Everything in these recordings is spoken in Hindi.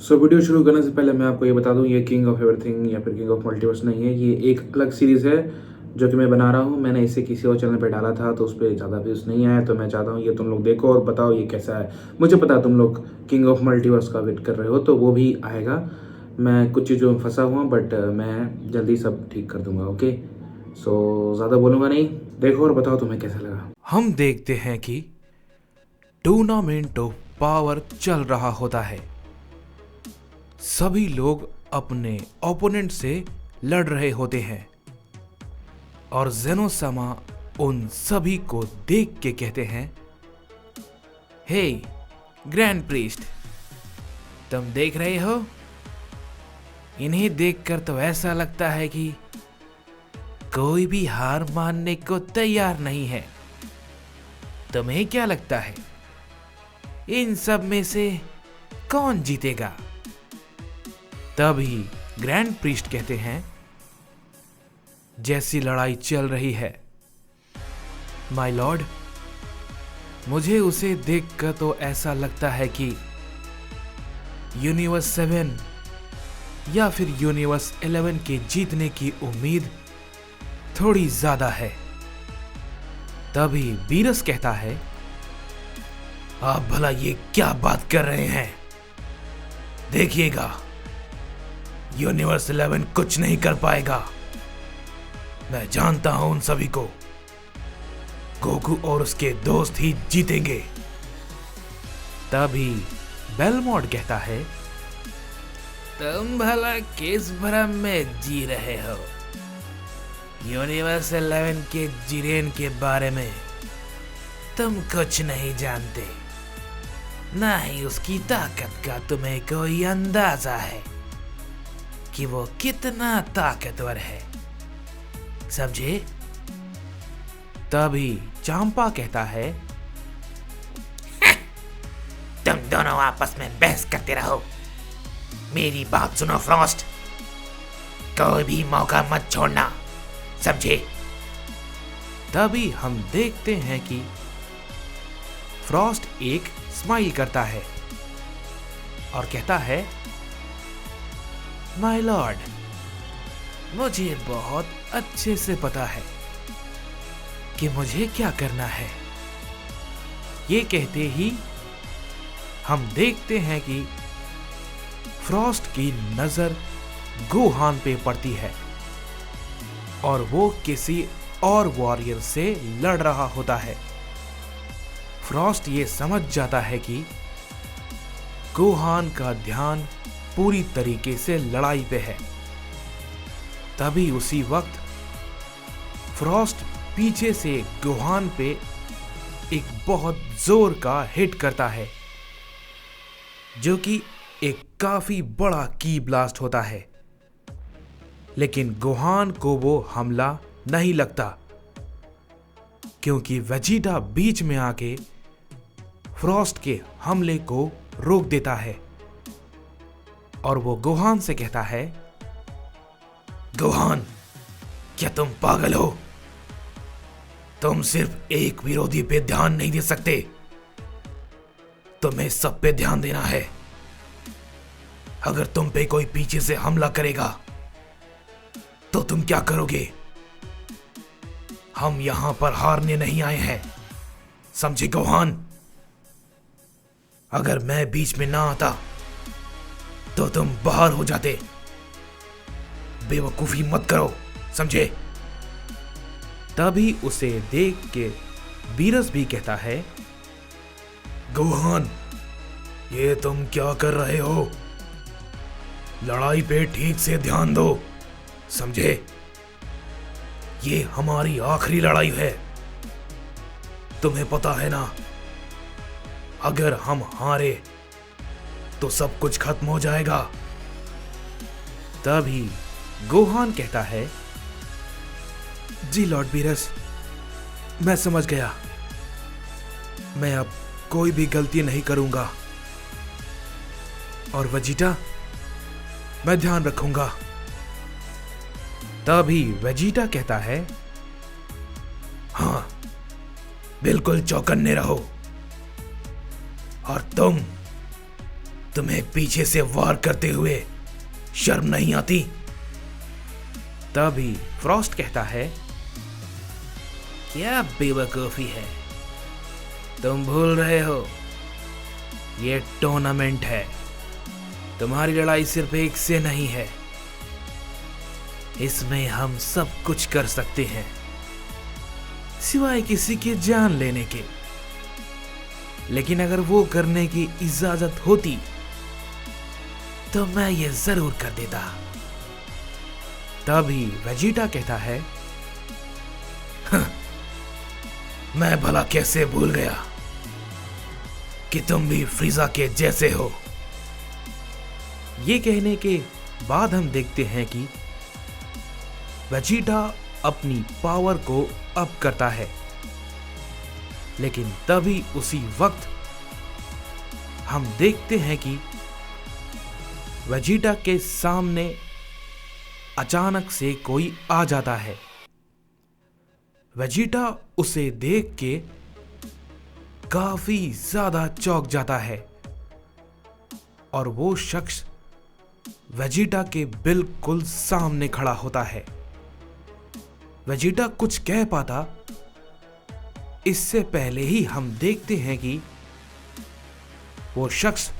वीडियो शुरू करने से पहले मैं आपको ये बता दूं, ये किंग ऑफ एवरीथिंग या फिर किंग ऑफ मल्टीवर्स नहीं है। ये एक अलग सीरीज़ है जो कि मैं बना रहा हूँ। मैंने इसे किसी और चैनल पे डाला था तो उस पर ज़्यादा व्यूज़ नहीं आया, तो मैं चाहता हूँ ये तुम लोग देखो और बताओ ये कैसा है। मुझे पता है तुम लोग किंग ऑफ मल्टीवर्स का वेट कर रहे हो, तो वो भी आएगा। मैं कुछ चीज़ों में फंसा हुआ बट मैं जल्दी सब ठीक कर दूंगा। ओके, सो ज़्यादा बोलूँगा नहीं, देखो और बताओ तुम्हें कैसा लगा। हम देखते हैं कि टूर्नामेंट ऑफ पावर चल रहा होता है। सभी लोग अपने ओपोनेंट से लड़ रहे होते हैं और जेनोसामा उन सभी को देख के कहते हैं, हे ग्रैंड प्रीस्ट, तुम देख रहे हो? इन्हें देखकर तो ऐसा लगता है कि कोई भी हार मानने को तैयार नहीं है। तुम्हें क्या लगता है, इन सब में से कौन जीतेगा? तभी ग्रैंड प्रीस्ट कहते हैं, जैसी लड़ाई चल रही है माय लॉर्ड, मुझे उसे देखकर तो ऐसा लगता है कि यूनिवर्स 7 या फिर यूनिवर्स 11 के जीतने की उम्मीद थोड़ी ज्यादा है। तभी बीरस कहता है, आप भला ये क्या बात कर रहे हैं? देखिएगा, यूनिवर्स 11 कुछ नहीं कर पाएगा। मैं जानता हूं उन सभी को। गोकू और उसके दोस्त ही जीतेंगे। तभी बेलमोड कहता है, तुम भला किस भ्रम में जी रहे हो? यूनिवर्स 11 के जिरेन के बारे में तुम कुछ नहीं जानते, ना ही उसकी ताकत का तुम्हें कोई अंदाजा है कि वो कितना ताकतवर है, समझे? तभी चांपा कहता है, तुम दोनों आपस में बहस करते रहो। मेरी बात सुनो फ्रॉस्ट, कोई भी मौका मत छोड़ना, समझे? तभी हम देखते हैं कि फ्रॉस्ट एक स्माइल करता है और कहता है, माय लॉर्ड, मुझे बहुत अच्छे से पता है कि मुझे क्या करना है। ये कहते ही हम देखते हैं कि फ्रॉस्ट की नजर गोहान पे पड़ती है और वो किसी और वॉरियर से लड़ रहा होता है। फ्रॉस्ट ये समझ जाता है कि गोहान का ध्यान पूरी तरीके से लड़ाई पे है। तभी उसी वक्त फ्रॉस्ट पीछे से गोहान पे एक बहुत जोर का हिट करता है, जो कि एक काफी बड़ा की ब्लास्ट होता है। लेकिन गोहान को वो हमला नहीं लगता, क्योंकि वेजिटा बीच में आके फ्रॉस्ट के हमले को रोक देता है और वो गोहान से कहता है, गोहान, क्या तुम पागल हो? तुम सिर्फ एक विरोधी पे ध्यान नहीं दे सकते, तुम्हें सब पे ध्यान देना है। अगर तुम पे कोई पीछे से हमला करेगा तो तुम क्या करोगे? हम यहां पर हारने नहीं आए हैं, समझे गोहान? अगर मैं बीच में ना आता तो तुम बाहर हो जाते। बेवकूफी मत करो, समझे? तभी उसे देख के बीरस भी कहता है, गोहान, ये तुम क्या कर रहे हो? लड़ाई पे ठीक से ध्यान दो, समझे? ये हमारी आखिरी लड़ाई है। तुम्हें पता है ना, अगर हम हारे तो सब कुछ खत्म हो जाएगा। तभी गोहान कहता है, जी लॉर्ड बीरस, मैं समझ गया। मैं अब कोई भी गलती नहीं करूंगा और वेजिटा, मैं ध्यान रखूंगा। तभी वेजिटा कहता है, हाँ, बिल्कुल चौकन्ने रहो। और तुम तुम्हें पीछे से वार करते हुए शर्म नहीं आती? तभी फ्रॉस्ट कहता है, क्या बेवकूफी है, तुम भूल रहे हो ये टूर्नामेंट है, तुम्हारी लड़ाई सिर्फ एक से नहीं है, इसमें हम सब कुछ कर सकते हैं सिवाय किसी की जान लेने के। लेकिन अगर वो करने की इजाजत होती तो मैं ये जरूर कर देता। तभी वेजिटा कहता है, मैं भला कैसे भूल गया कि तुम भी फ्रीजा के जैसे हो। ये कहने के बाद हम देखते हैं कि वेजिटा अपनी पावर को अप करता है, लेकिन तभी उसी वक्त हम देखते हैं कि वेजिटा के सामने अचानक से कोई आ जाता है। वेजिटा उसे देख के काफी ज्यादा चौंक जाता है और वो शख्स वेजिटा के बिल्कुल सामने खड़ा होता है। वेजिटा कुछ कह पाता इससे पहले ही हम देखते हैं कि वो शख्स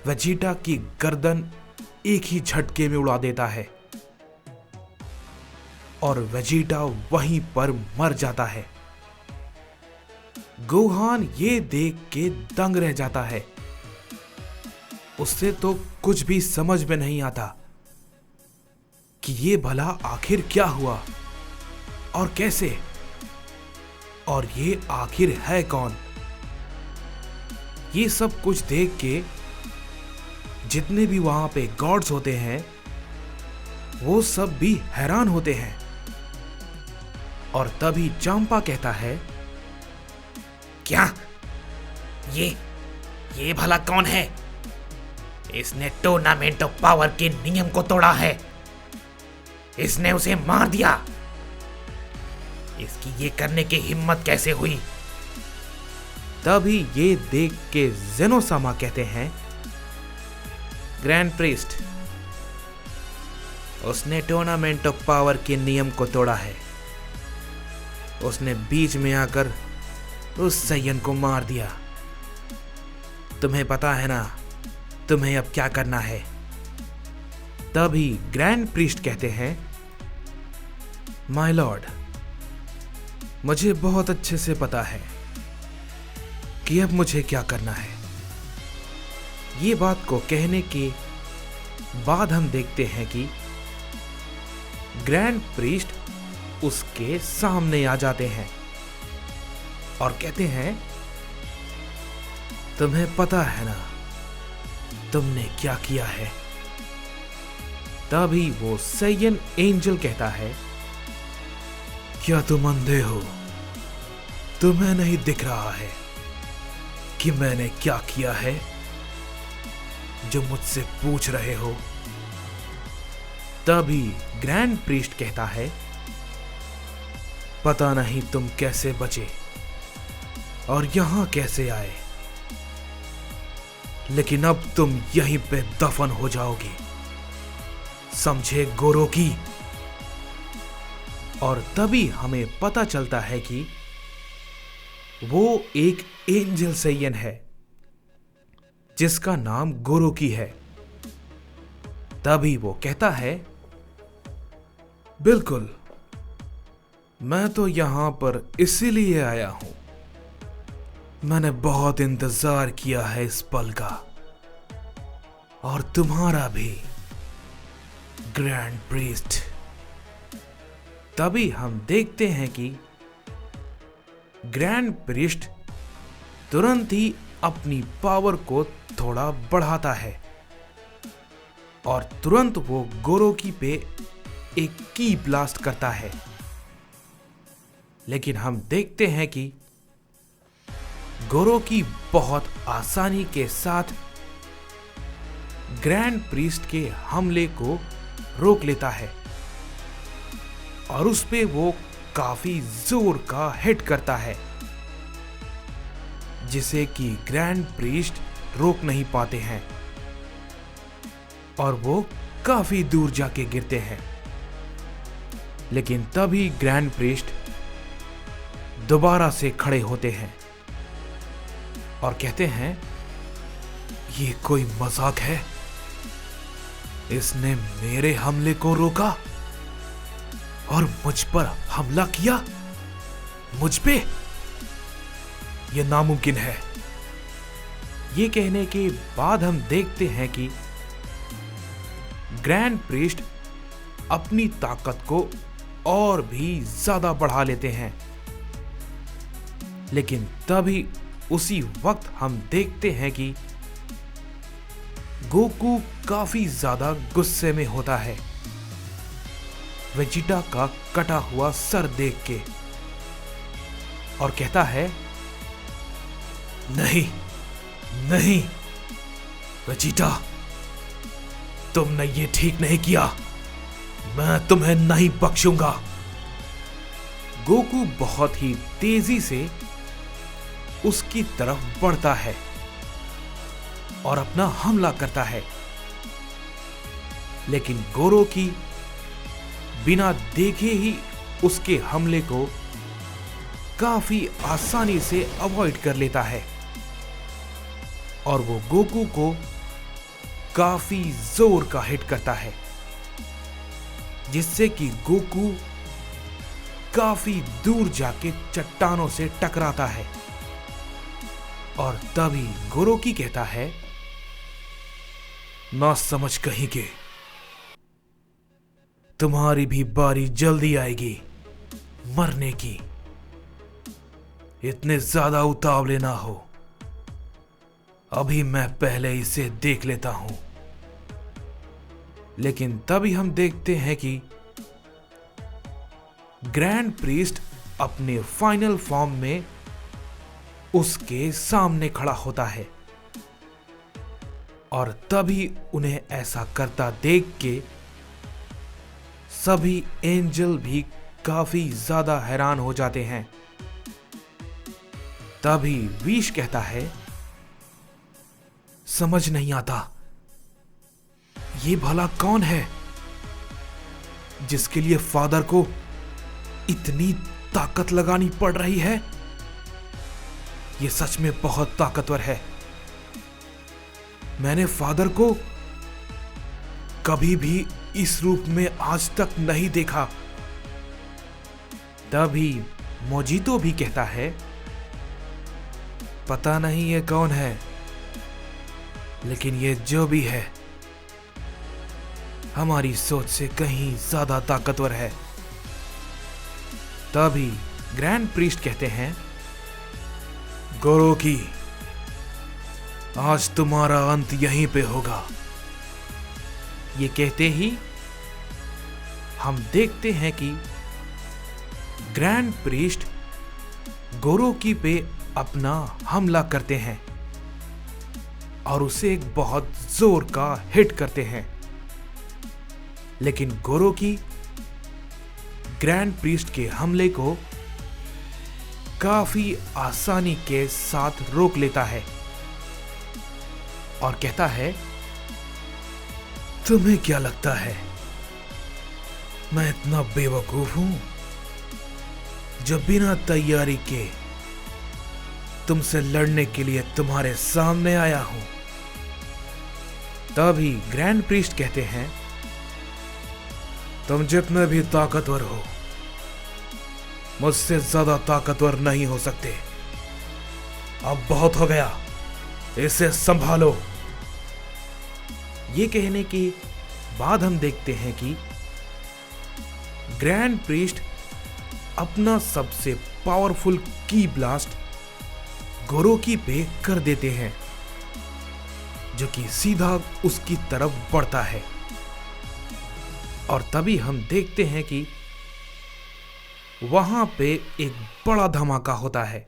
वेजिटा की गर्दन एक ही झटके में उड़ा देता है और वेजिटा वहीं पर मर जाता है। गोहान ये देख के दंग रह जाता है। उससे तो कुछ भी समझ में नहीं आता कि ये भला आखिर क्या हुआ और कैसे, और ये आखिर है कौन। ये सब कुछ देख के जितने भी वहां पे गॉड्स होते हैं वो सब भी हैरान होते हैं। और तभी चांपा कहता है, क्या ये भला कौन है? इसने टूर्नामेंट ऑफ पावर के नियम को तोड़ा है, इसने उसे मार दिया। इसकी ये करने की हिम्मत कैसे हुई? तभी ये देख के जेनोसामा कहते हैं, ग्रैंड प्रीस्ट, उसने टूर्नामेंट ऑफ पावर के नियम को तोड़ा है। उसने बीच में आकर उस सैयन को मार दिया। तुम्हें पता है ना तुम्हें अब क्या करना है। तभी ग्रैंड प्रीस्ट कहते हैं, माय लॉर्ड, मुझे बहुत अच्छे से पता है कि अब मुझे क्या करना है। ये बात को कहने के बाद हम देखते हैं कि ग्रैंड प्रीस्ट उसके सामने आ जाते हैं और कहते हैं, तुम्हें पता है ना तुमने क्या किया है। तभी वो सैयन एंजल कहता है, क्या तुम अंधे हो? तुम्हें नहीं दिख रहा है कि मैंने क्या किया है जो मुझसे पूछ रहे हो? तभी ग्रैंड प्रीस्ट कहता है, पता नहीं तुम कैसे बचे और यहां कैसे आए, लेकिन अब तुम यहीं पे दफन हो जाओगे, समझे गोरोकी? और तभी हमें पता चलता है कि वो एक एंजल सैयन है जिसका नाम गोरोकी है। तभी वो कहता है, बिल्कुल, मैं तो यहां पर इसीलिए आया हूं। मैंने बहुत इंतजार किया है इस पल का, और तुम्हारा भी ग्रैंड प्रीस्ट। तभी हम देखते हैं कि ग्रैंड प्रीस्ट तुरंत ही अपनी पावर को थोड़ा बढ़ाता है और तुरंत वो गोरोकी पे एक की ब्लास्ट करता है। लेकिन हम देखते हैं कि गोरोकी बहुत आसानी के साथ ग्रैंड प्रीस्ट के हमले को रोक लेता है और उस पे वो काफी जोर का हिट करता है, जिसे कि ग्रैंड प्रीस्ट रोक नहीं पाते हैं। और वो काफी दूर जाके गिरते हैं। लेकिन तभी ग्रैंड प्रीस्ट दोबारा से खड़े होते हैं और कहते हैं, ये कोई मजाक है? इसने मेरे हमले को रोका और मुझ पर हमला किया, मुझ पे? यह नामुमकिन है। ये कहने के बाद हम देखते हैं कि ग्रैंड प्रीस्ट अपनी ताकत को और भी ज्यादा बढ़ा लेते हैं। लेकिन तभी उसी वक्त हम देखते हैं कि गोकू काफी ज्यादा गुस्से में होता है वेजिटा का कटा हुआ सर देख के, और कहता है, नहीं नहीं वेजिटा, तुमने ये ठीक नहीं किया, मैं तुम्हें नहीं बख्शूंगा। गोकू बहुत ही तेजी से उसकी तरफ बढ़ता है और अपना हमला करता है। लेकिन गोरो की बिना देखे ही उसके हमले को काफी आसानी से अवॉइड कर लेता है और वो गोकू को काफी जोर का हिट करता है, जिससे कि गोकू काफी दूर जाके चट्टानों से टकराता है। और तभी गोरोकी कहता है, ना समझ कहीं के, तुम्हारी भी बारी जल्दी आएगी मरने की। इतने ज्यादा उतावले ना हो, अभी मैं पहले इसे देख लेता हूं। लेकिन तभी हम देखते हैं कि ग्रैंड प्रीस्ट अपने फाइनल फॉर्म में उसके सामने खड़ा होता है और तभी उन्हें ऐसा करता देख के सभी एंजल भी काफी ज्यादा हैरान हो जाते हैं। तभी विश कहता है, समझ नहीं आता ये भला कौन है जिसके लिए फादर को इतनी ताकत लगानी पड़ रही है? ये सच में बहुत ताकतवर है। मैंने फादर को कभी भी इस रूप में आज तक नहीं देखा। तभी मोजितो भी कहता है, पता नहीं ये कौन है, लेकिन ये जो भी है हमारी सोच से कहीं ज्यादा ताकतवर है। तभी ग्रैंड प्रीस्ट कहते हैं, गोरोकी, आज तुम्हारा अंत यहीं पे होगा। ये कहते ही हम देखते हैं कि ग्रैंड प्रीस्ट गोरोकी पे अपना हमला करते हैं और उसे एक बहुत जोर का हिट करते हैं। लेकिन गोरोकी ग्रैंड प्रीस्ट के हमले को काफी आसानी के साथ रोक लेता है और कहता है, तुम्हें क्या लगता है मैं इतना बेवकूफ हूं जो बिना तैयारी के तुमसे लड़ने के लिए तुम्हारे सामने आया हूं? तभी ग्रैंड प्रीस्ट कहते हैं, तुम जितने भी ताकतवर हो मुझसे ज्यादा ताकतवर नहीं हो सकते। अब बहुत हो गया, इसे संभालो। ये कहने के बाद हम देखते हैं कि ग्रैंड प्रीस्ट अपना सबसे पावरफुल की ब्लास्ट गोरोकी पे कर देते हैं, जो कि सीधा उसकी तरफ बढ़ता है। और तभी हम देखते हैं कि वहां पे एक बड़ा धमाका होता है।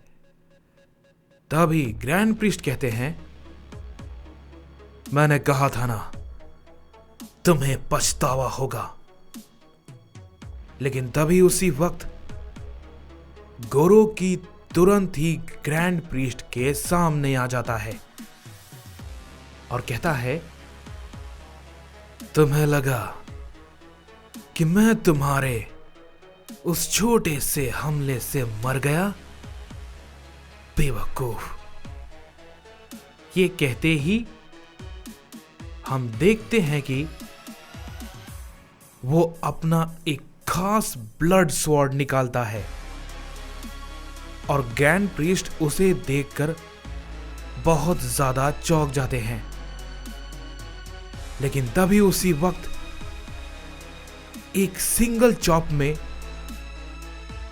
तभी ग्रैंड प्रीस्ट कहते हैं, मैंने कहा था ना तुम्हें पछतावा होगा। लेकिन तभी उसी वक्त गोरोकी तुरंत ही ग्रैंड प्रीस्ट के सामने आ जाता है और कहता है, तुम्हें लगा कि मैं तुम्हारे उस छोटे से हमले से मर गया? बेवकूफ। ये कहते ही हम देखते हैं कि वो अपना एक खास ब्लड स्वॉर्ड निकालता है और ग्रैंड प्रीस्ट उसे देखकर बहुत ज्यादा चौंक जाते हैं। लेकिन तभी उसी वक्त एक सिंगल चॉप में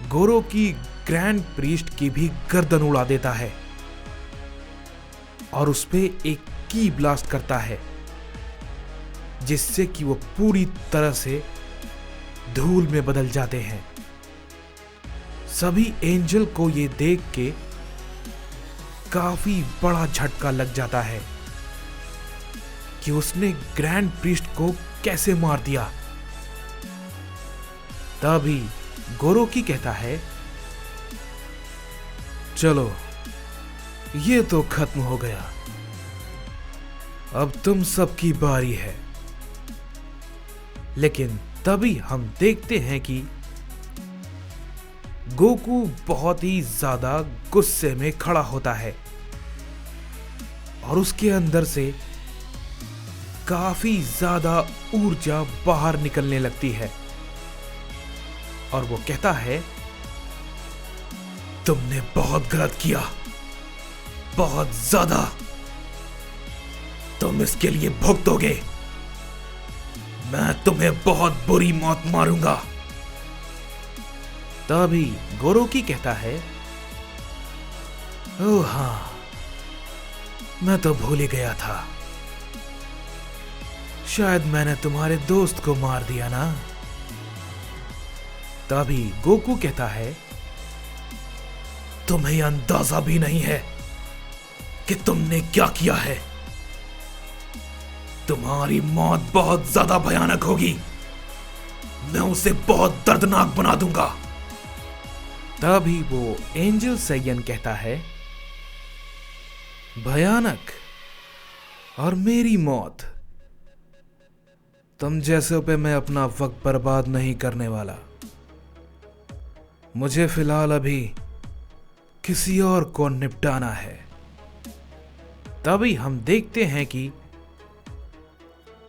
गोरो की ग्रैंड प्रीस्ट की भी गर्दन उड़ा देता है और उस पे एक की ब्लास्ट करता है, जिससे कि वो पूरी तरह से धूल में बदल जाते हैं। सभी एंजल को ये देख के काफी बड़ा झटका लग जाता है कि उसने ग्रैंड प्रीस्ट को कैसे मार दिया। तभी गोरोकी कहता है, चलो ये तो खत्म हो गया, अब तुम सबकी बारी है। लेकिन तभी हम देखते हैं कि गोकू बहुत ही ज्यादा गुस्से में खड़ा होता है और उसके अंदर से काफी ज्यादा ऊर्जा बाहर निकलने लगती है और वो कहता है, तुमने बहुत गलत किया, बहुत ज्यादा। तुम इसके लिए भुगतोगे। मैं तुम्हें बहुत बुरी मौत मारूंगा। तभी गोरोकी कहता है, ओह हाँ, मैं तो भूल ही गया था, शायद मैंने तुम्हारे दोस्त को मार दिया ना। तभी गोकू कहता है, तुम्हें अंदाजा भी नहीं है कि तुमने क्या किया है। तुम्हारी मौत बहुत ज्यादा भयानक होगी, मैं उसे बहुत दर्दनाक बना दूंगा। तभी वो एंजल सैयन कहता है, भयानक और मेरी मौत, तुम जैसे पे मैं अपना वक्त बर्बाद नहीं करने वाला। मुझे फिलहाल अभी किसी और को निपटाना है। तभी हम देखते हैं कि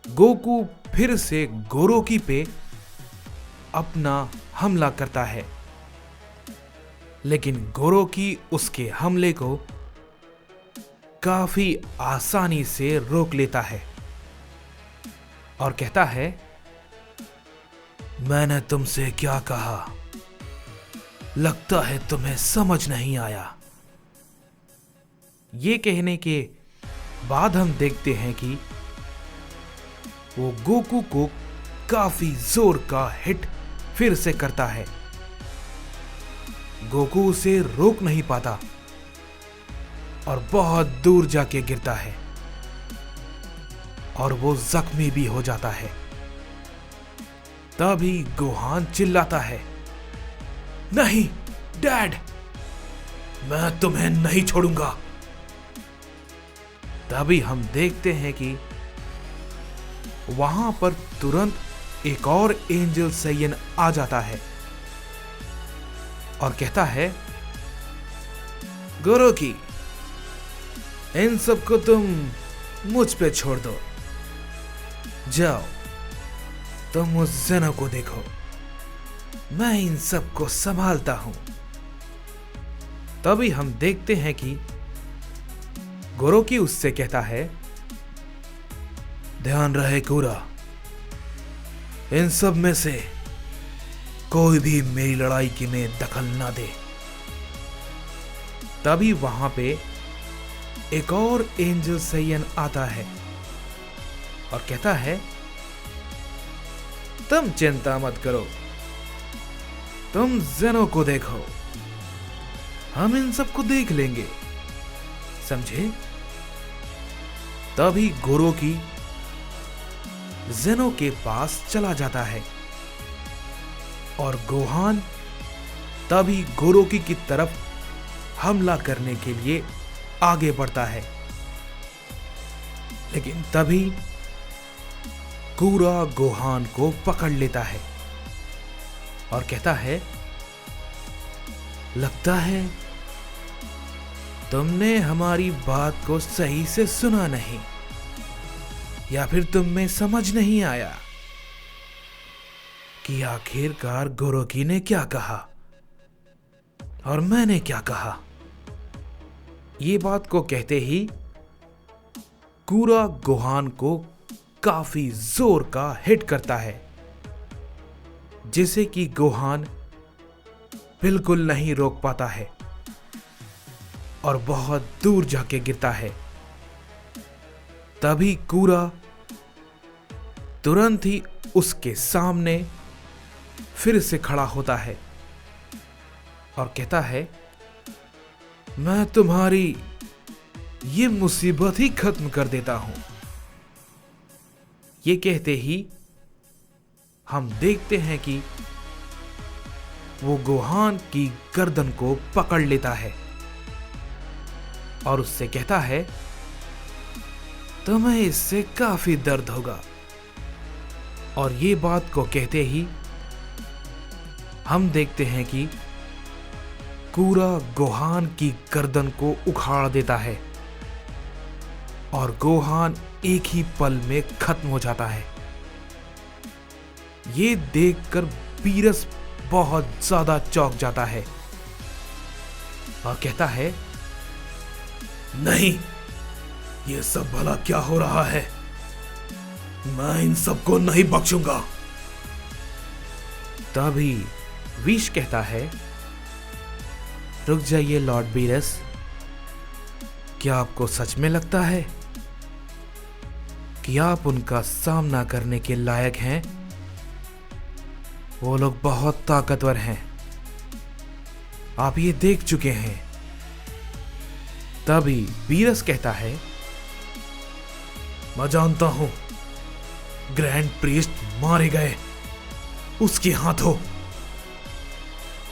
गोकू फिर से गोरोकी पे अपना हमला करता है, लेकिन गोरोकी उसके हमले को काफी आसानी से रोक लेता है और कहता है, मैंने तुमसे क्या कहा, लगता है तुम्हें समझ नहीं आया। ये कहने के बाद हम देखते हैं कि वो गोकू को काफी जोर का हिट फिर से करता है। गोकू उसे रोक नहीं पाता और बहुत दूर जाके गिरता है और वो जख्मी भी हो जाता है। तभी गोहान चिल्लाता है, नहीं डैड, मैं तुम्हें नहीं छोड़ूंगा। तभी हम देखते हैं कि वहां पर तुरंत एक और एंजल सैयन आ जाता है और कहता है, गोरोकी, इन सबको तुम मुझ पे छोड़ दो, जाओ तुम उस जेनो को देखो, मैं इन सबको संभालता हूं। तभी हम देखते हैं कि गोरोकी उससे कहता है, ध्यान रहे कूरा, इन सब में से कोई भी मेरी लड़ाई की में दखल ना दे। तभी वहां पे एक और एंजल सैयन आता है और कहता है, तुम चिंता मत करो, तुम जेनो को देखो, हम इन सबको देख लेंगे, समझे। तभी गोरोकी जेनो के पास चला जाता है और गोहान तभी गोरोकी की तरफ हमला करने के लिए आगे बढ़ता है। लेकिन तभी कूरा गोहान को पकड़ लेता है और कहता है, लगता है तुमने हमारी बात को सही से सुना नहीं, या फिर तुम में समझ नहीं आया कि आखिरकार गोरोकी ने क्या कहा और मैंने क्या कहा। ये बात को कहते ही कूरा गोहान को काफी जोर का हिट करता है, जिसे कि गोहान बिल्कुल नहीं रोक पाता है और बहुत दूर जाके गिरता है। तभी कूरा तुरंत ही उसके सामने फिर से खड़ा होता है और कहता है, मैं तुम्हारी ये मुसीबत ही खत्म कर देता हूं। ये कहते ही हम देखते हैं कि वो गोहान की गर्दन को पकड़ लेता है और उससे कहता है, तुम्हें इससे काफी दर्द होगा। और ये बात को कहते ही हम देखते हैं कि कूरा गोहान की गर्दन को उखाड़ देता है और गोहान एक ही पल में खत्म हो जाता है। ये देखकर बीरस बहुत ज्यादा चौंक जाता है और कहता है, नहीं, ये सब भला क्या हो रहा है? मैं इन सबको नहीं बख्शूंगा। तभी विश कहता है, रुक जाइए लॉर्ड बीरस, क्या आपको सच में लगता है कि आप उनका सामना करने के लायक हैं? वो लोग बहुत ताकतवर हैं, आप ये देख चुके हैं। तभी बीरस कहता है, मैं जानता हूं ग्रैंड प्रीस्ट मारे गए उसके हाथों,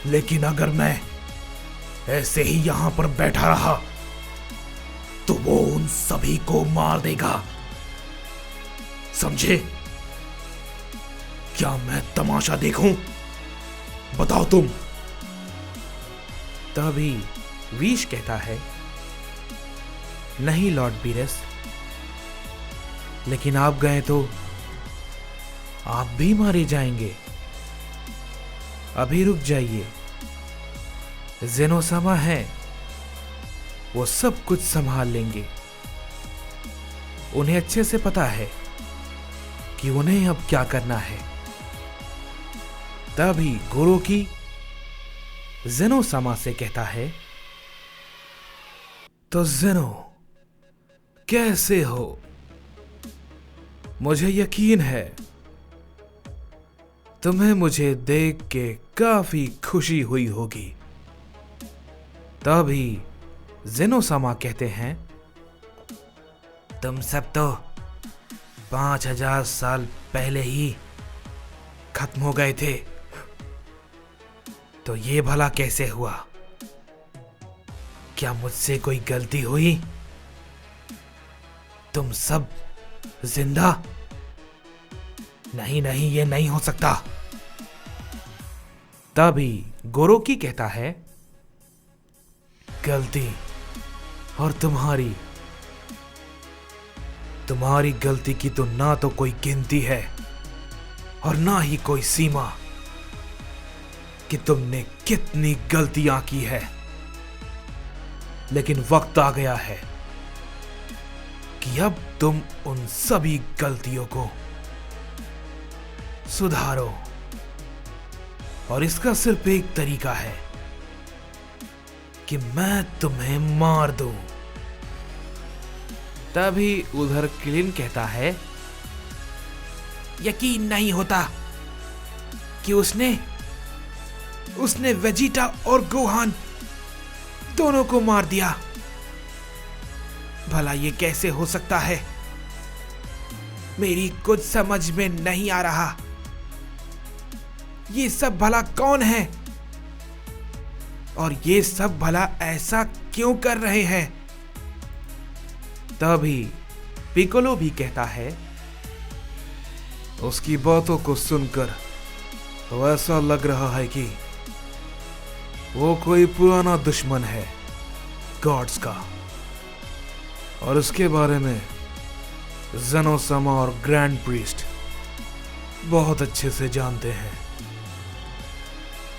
लेकिन अगर मैं ऐसे ही यहां पर बैठा रहा तो वो उन सभी को मार देगा, समझे? क्या मैं तमाशा देखूं? बताओ तुम। तभी विश कहता है, नहीं लॉर्ड बीरस, लेकिन आप गए तो आप भी मारे जाएंगे। अभी रुक जाइए, जेनोसामा है, वो सब कुछ संभाल लेंगे। उन्हें अच्छे से पता है कि उन्हें अब क्या करना है। तभी गोरोकी जेनोसामा से कहता है, तो जेनो कैसे हो? मुझे यकीन है तुम्हें मुझे देख के काफी खुशी हुई होगी। तभी जेनोसामा कहते हैं, तुम सब तो 5000 साल पहले ही खत्म हो गए थे, तो ये भला कैसे हुआ? क्या मुझसे कोई गलती हुई? तुम सब जिंदा? नहीं नहीं, ये नहीं हो सकता। तभी गोरोकी कहता है, गलती और तुम्हारी गलती की तो ना तो कोई गिनती है और ना ही कोई सीमा कि तुमने कितनी गलतियां की है। लेकिन वक्त आ गया है कि अब तुम उन सभी गलतियों को सुधारो, और इसका सिर्फ एक तरीका है कि मैं तुम्हें मार दूं। तभी उधर क्लिन कहता है, यकीन नहीं होता कि उसने वेजिटा और गोहान दोनों को मार दिया। भला ये कैसे हो सकता है? मेरी कुछ समझ में नहीं आ रहा। ये सब भला कौन है और ये सब भला ऐसा क्यों कर रहे हैं? तभी पिकोलो भी कहता है, उसकी बातों को सुनकर तो ऐसा लग रहा है कि वो कोई पुराना दुश्मन है गॉड्स का, और उसके बारे में ज़ेनोसामा और ग्रैंड प्रीस्ट बहुत अच्छे से जानते हैं।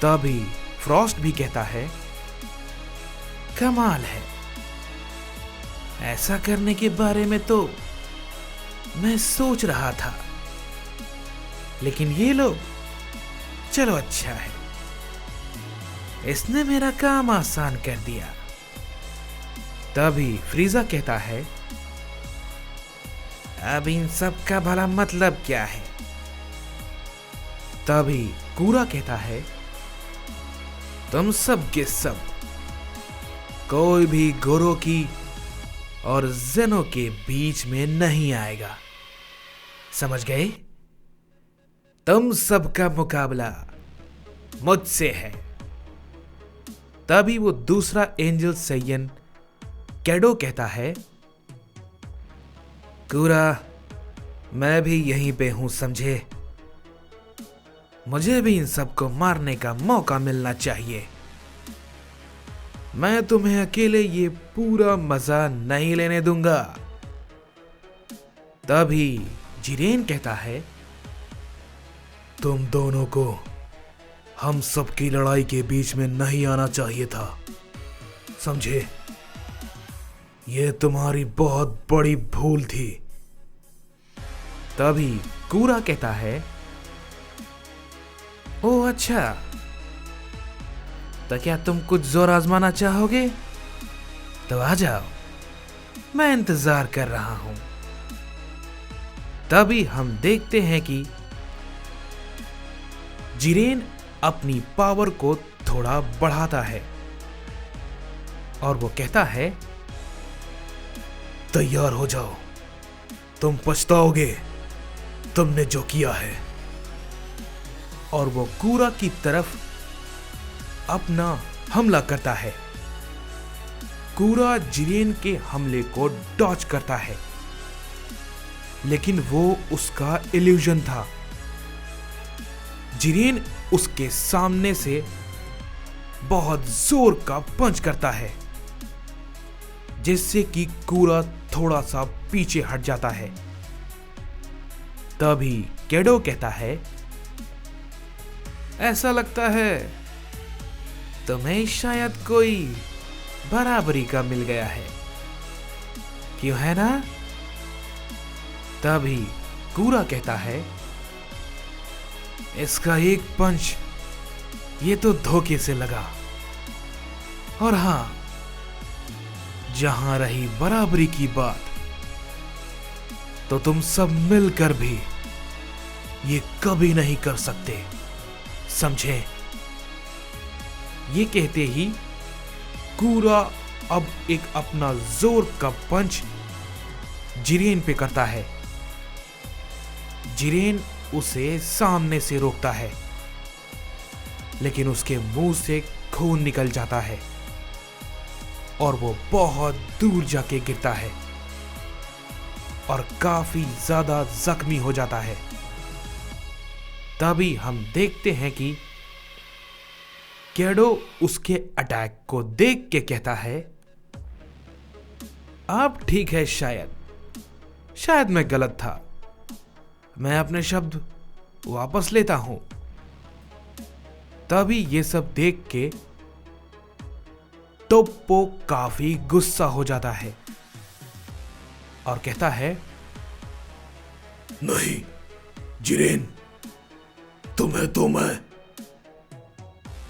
तभी फ्रॉस्ट भी कहता है, कमाल है, ऐसा करने के बारे में तो मैं सोच रहा था, लेकिन ये लोग, चलो अच्छा है, इसने मेरा काम आसान कर दिया। तभी फ्रीजा कहता है, अब इन सब का भला मतलब क्या है? तभी कूरा कहता है, तुम सब के सब, कोई भी गोरो की और जेनो के बीच में नहीं आएगा, समझ गए? तुम सबका मुकाबला मुझसे है। तभी वो दूसरा एंजल सैयन कैडो कहता है, कूरा, मैं भी यहीं पे हूं, समझे? मुझे भी इन सबको मारने का मौका मिलना चाहिए। मैं तुम्हें अकेले ये पूरा मजा नहीं लेने दूंगा। तभी जिरेन कहता है, तुम दोनों को हम सबकी लड़ाई के बीच में नहीं आना चाहिए था, समझे? यह तुम्हारी बहुत बड़ी भूल थी। तभी कूरा कहता है, ओह अच्छा, तो क्या तुम कुछ जोर आजमाना चाहोगे? तो आ जाओ, मैं इंतजार कर रहा हूं। तभी हम देखते हैं कि जिरेन अपनी पावर को थोड़ा बढ़ाता है और वो कहता है, तैयार हो जाओ, तुम पछताओगे तुमने जो किया है। और वो कूरा की तरफ अपना हमला करता है। कूरा जिरेन के हमले को डॉज करता है, लेकिन वो उसका इल्यूजन था। जिरेन उसके सामने से बहुत जोर का पंच करता है, जिससे कि कूरा थोड़ा सा पीछे हट जाता है। तभी कैडो कहता है, ऐसा लगता है तुम्हें शायद कोई बराबरी का मिल गया है, क्यों है ना? तभी कूरा कहता है, इसका एक पंच ये तो धोखे से लगा, और हां, जहां रही बराबरी की बात, तो तुम सब मिलकर भी ये कभी नहीं कर सकते, समझे? ये कहते ही कूरा अब एक अपना जोर का पंच जिरेन पे करता है। जिरेन उसे सामने से रोकता है, लेकिन उसके मुंह से खून निकल जाता है और वो बहुत दूर जाके गिरता है और काफी ज्यादा जख्मी हो जाता है। तभी हम देखते हैं कि कैडो उसके अटैक को देख के कहता है, अब ठीक है, शायद मैं गलत था, मैं अपने शब्द वापस लेता हूं। तभी ये सब देख के टोप्पो काफी गुस्सा हो जाता है और कहता है, नहीं जिरेन, तुम्हें तो मैं।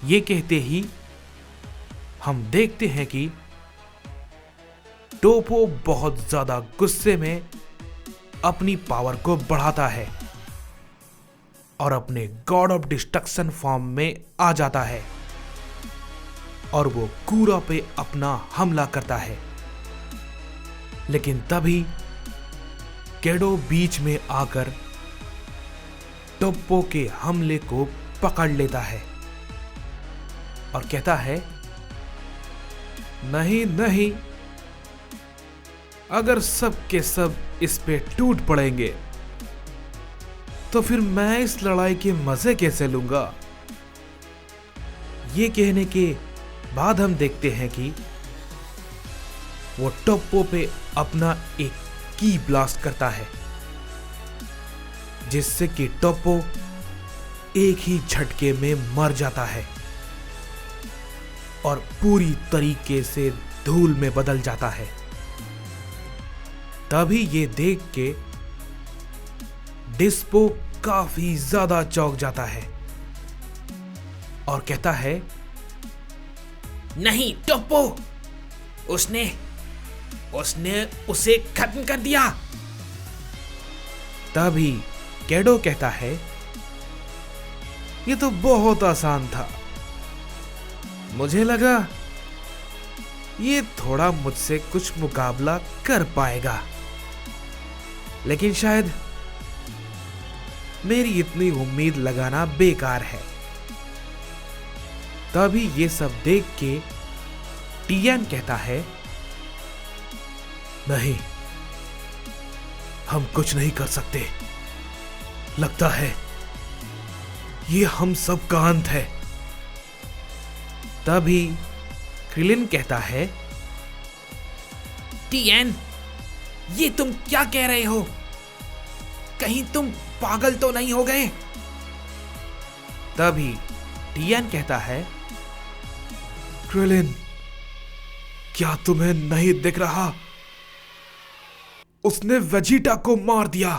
ये कहते ही हम देखते हैं कि टोप्पो बहुत ज्यादा गुस्से में अपनी पावर को बढ़ाता है और अपने गॉड ऑफ डिस्ट्रक्शन फॉर्म में आ जाता है और वो कूरा पे अपना हमला करता है। लेकिन तभी कैडो बीच में आकर टोप्पो के हमले को पकड़ लेता है और कहता है, नहीं, अगर सब के सब इस पे टूट पड़ेंगे तो फिर मैं इस लड़ाई के मजे कैसे लूंगा? ये कहने के बाद हम देखते हैं कि वो टोप्पो पे अपना एक की ब्लास्ट करता है, जिससे कि टोप्पो एक ही झटके में मर जाता है और पूरी तरीके से धूल में बदल जाता है। तभी ये देख के डिस्पो काफी ज्यादा चौंक जाता है और कहता है, नहीं टोप्पो, उसने उसे खत्म कर दिया। तभी कैडो कहता है, ये तो बहुत आसान था। मुझे लगा ये थोड़ा मुझसे कुछ मुकाबला कर पाएगा, लेकिन शायद मेरी इतनी उम्मीद लगाना बेकार है। तभी ये सब देख के टियान कहता है, नहीं, हम कुछ नहीं कर सकते। लगता है ये हम सब का अंत है। तभी क्रिलिन कहता है, टियान, ये तुम क्या कह रहे हो? कहीं तुम पागल तो नहीं हो गए? तभी टियान कहता है, क्रिलिन, क्या तुम्हें नहीं दिख रहा? उसने वेजिटा को मार दिया,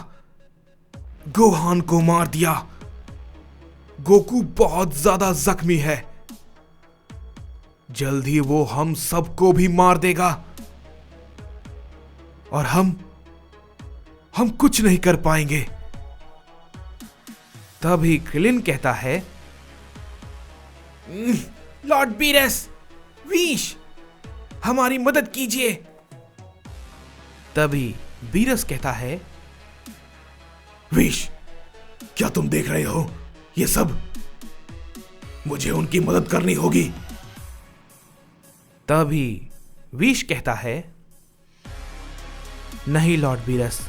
गोहान को मार दिया। गोकू बहुत ज्यादा जख्मी है। जल्द ही वो हम सबको भी मार देगा और हम कुछ नहीं कर पाएंगे। तभी क्रिलिन कहता है, लॉर्ड बीरस, विश, हमारी मदद कीजिए। तभी बीरस कहता है, विश, क्या तुम देख रहे हो ये सब? मुझे उनकी मदद करनी होगी। तभी विश कहता है, नहीं लॉर्ड बीरस,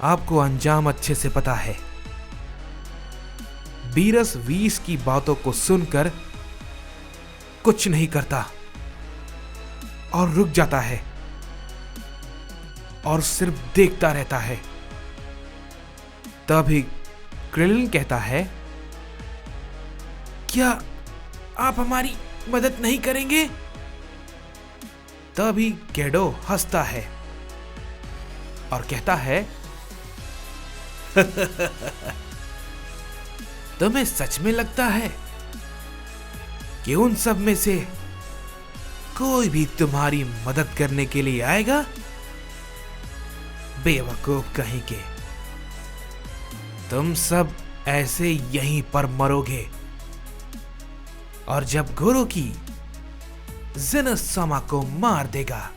आपको अंजाम अच्छे से पता है। बीरस विश की बातों को सुनकर कुछ नहीं करता और रुक जाता है और सिर्फ देखता रहता है। तभी क्रिलिन कहता है, क्या आप हमारी मदद नहीं करेंगे? तभी कैडो हंसता है और कहता है, तुम्हें सच में लगता है कि उन सब में से कोई भी तुम्हारी मदद करने के लिए आएगा? बेवकूफ कहीं के, तुम सब ऐसे यहीं पर मरोगे और जब गोरो की ज़ेनोसामा को मार देगा,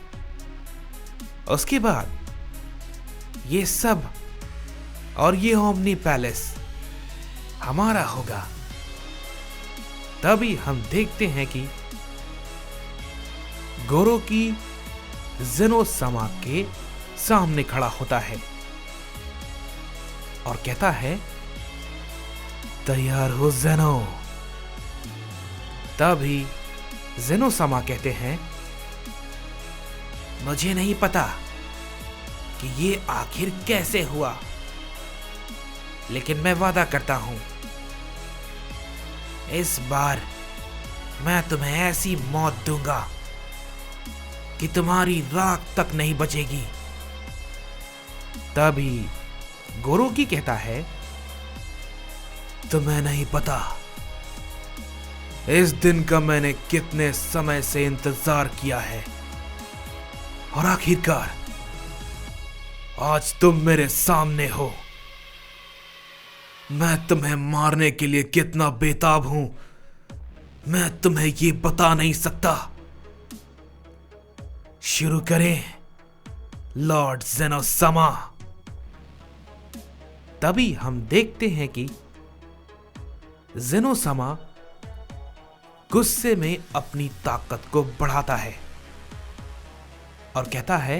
उसके बाद ये सब और ये ओमनी पैलेस हमारा होगा। तभी हम देखते हैं कि गोरो की ज़ेनोसामा के सामने खड़ा होता है और कहता है, तैयार हो ज़ेनो। तभी ज़ेनोसामा कहते हैं, मुझे नहीं पता कि ये आखिर कैसे हुआ, लेकिन मैं वादा करता हूं, इस बार मैं तुम्हें ऐसी मौत दूंगा कि तुम्हारी राख तक नहीं बचेगी। तभी गोरोकी कहता है, तुम्हें नहीं पता इस दिन का मैंने कितने समय से इंतजार किया है और आखिरकार आज तुम मेरे सामने हो। मैं तुम्हें मारने के लिए कितना बेताब हूं, मैं तुम्हें ये बता नहीं सकता। शुरू करें लॉर्ड ज़ेनोसामा। तभी हम देखते हैं कि ज़ेनोसामा गुस्से में अपनी ताकत को बढ़ाता है और कहता है,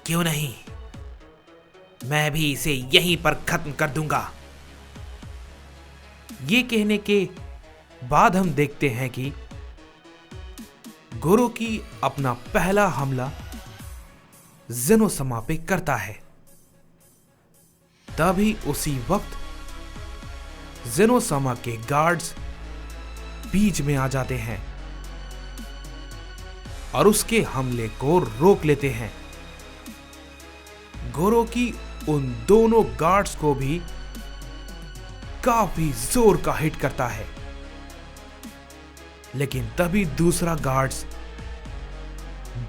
क्यों नहीं, मैं भी इसे यहीं पर खत्म कर दूंगा। ये कहने के बाद हम देखते हैं कि गोरोकी अपना पहला हमला जेनोसमा पे करता है। तभी उसी वक्त जेनोसमा के गार्ड्स बीच में आ जाते हैं और उसके हमले को रोक लेते हैं। गोरोकी उन दोनों गार्ड्स को भी काफी जोर का हिट करता है, लेकिन तभी दूसरा गार्ड्स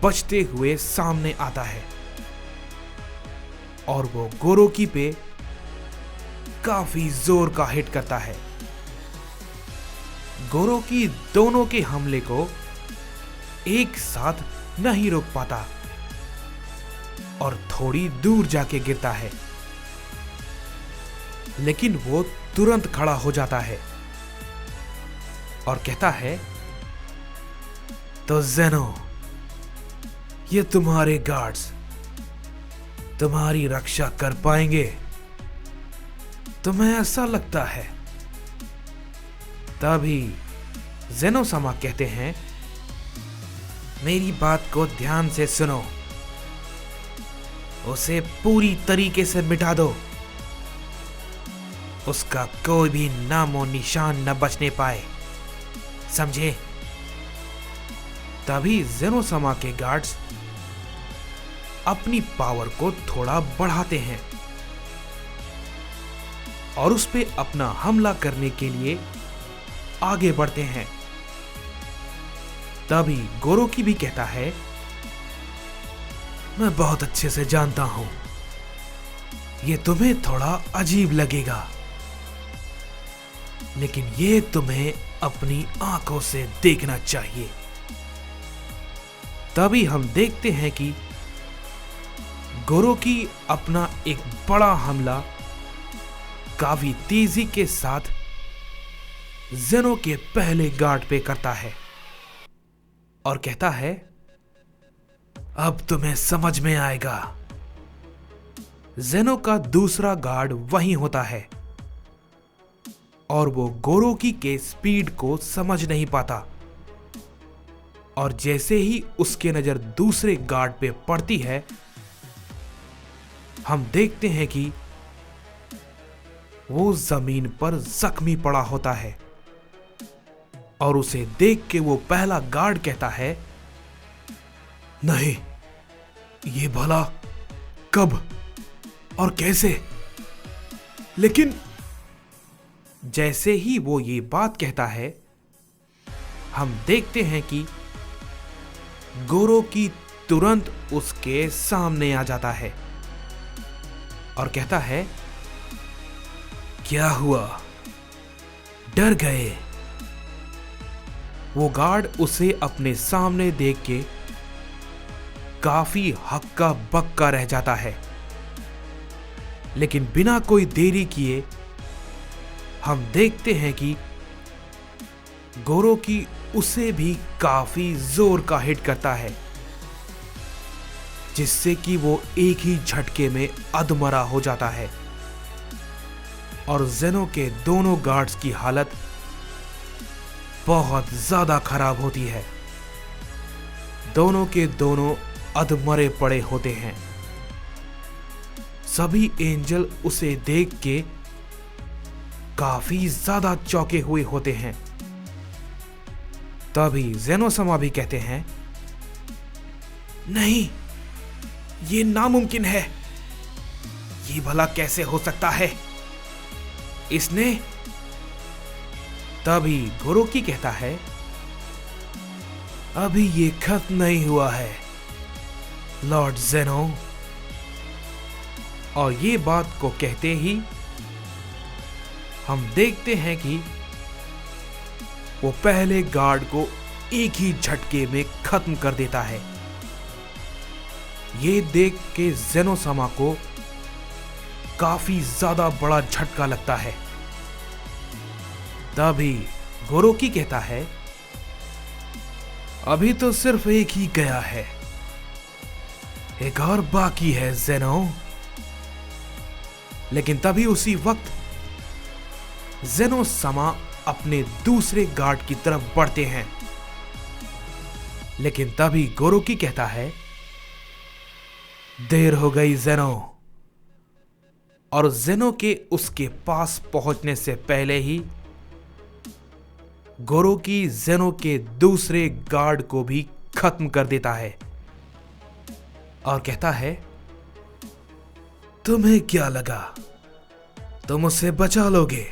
बचते हुए सामने आता है और वो गोरोकी पे काफी जोर का हिट करता है। गोरोकी दोनों के हमले को एक साथ नहीं रोक पाता और थोड़ी दूर जाके गिरता है, लेकिन वो तुरंत खड़ा हो जाता है और कहता है, तो जेनो, ये तुम्हारे गार्ड्स तुम्हारी रक्षा कर पाएंगे? तुम्हें ऐसा लगता है? तभी जेनोसमा कहते हैं, मेरी बात को ध्यान से सुनो, उसे पूरी तरीके से मिटा दो, उसका कोई भी नामो निशान न बचने पाए, समझे? तभी जेनोसमा के गार्ड्स अपनी पावर को थोड़ा बढ़ाते हैं और उस पे अपना हमला करने के लिए आगे बढ़ते हैं। तभी गोरोकी भी कहता है, मैं बहुत अच्छे से जानता हूं, ये तुम्हें थोड़ा अजीब लगेगा, लेकिन ये तुम्हें अपनी आंखों से देखना चाहिए। तभी हम देखते हैं कि गोरोकी अपना एक बड़ा हमला काफी तेजी के साथ जेनो के पहले गार्ड पे करता है और कहता है, अब तुम्हें समझ में आएगा। जेनो का दूसरा गार्ड वहीं होता है और वो गोरोकी के स्पीड को समझ नहीं पाता और जैसे ही उसके नजर दूसरे गार्ड पे पड़ती है, हम देखते हैं कि वो जमीन पर जख्मी पड़ा होता है और उसे देख के वो पहला गार्ड कहता है, नहीं, ये भला कब और कैसे? लेकिन जैसे ही वो ये बात कहता है, हम देखते हैं कि गोरोकी तुरंत उसके सामने आ जाता है और कहता है, क्या हुआ, डर गए? वो गार्ड उसे अपने सामने देख के काफी हक्का बक्का रह जाता है, लेकिन बिना कोई देरी किए हम देखते हैं कि गोरोकी उसे भी काफी जोर का हिट करता है, जिससे कि वो एक ही झटके में अधमरा हो जाता है और जेनो के दोनों गार्ड्स की हालत बहुत ज्यादा खराब होती है। दोनों के दोनों अधमरे पड़े होते हैं। सभी एंजल उसे देख के काफी ज्यादा चौंके हुए होते हैं। तभी जेनोसमा भी कहते हैं, नहीं, ये नामुमकिन है, ये भला कैसे हो सकता है? इसने तभी गोरोकी कहता है, अभी ये खत्म नहीं हुआ है लॉर्ड जेनो। और ये बात को कहते ही हम देखते हैं कि वो पहले गार्ड को एक ही झटके में खत्म कर देता है। ये देख के जेनोसमा को काफी ज्यादा बड़ा झटका लगता है। तभी गोरोकी कहता है, अभी तो सिर्फ एक ही गया है, एक और बाकी है जेनो। लेकिन तभी उसी वक्त जेनो समा अपने दूसरे गार्ड की तरफ बढ़ते हैं। लेकिन तभी गोरोकी कहता है, देर हो गई जेनो। और जेनो के उसके पास पहुंचने से पहले ही गोरोकी जेनो के दूसरे गार्ड को भी खत्म कर देता है और कहता है, तुम्हें क्या लगा तुम उसे बचा लोगे,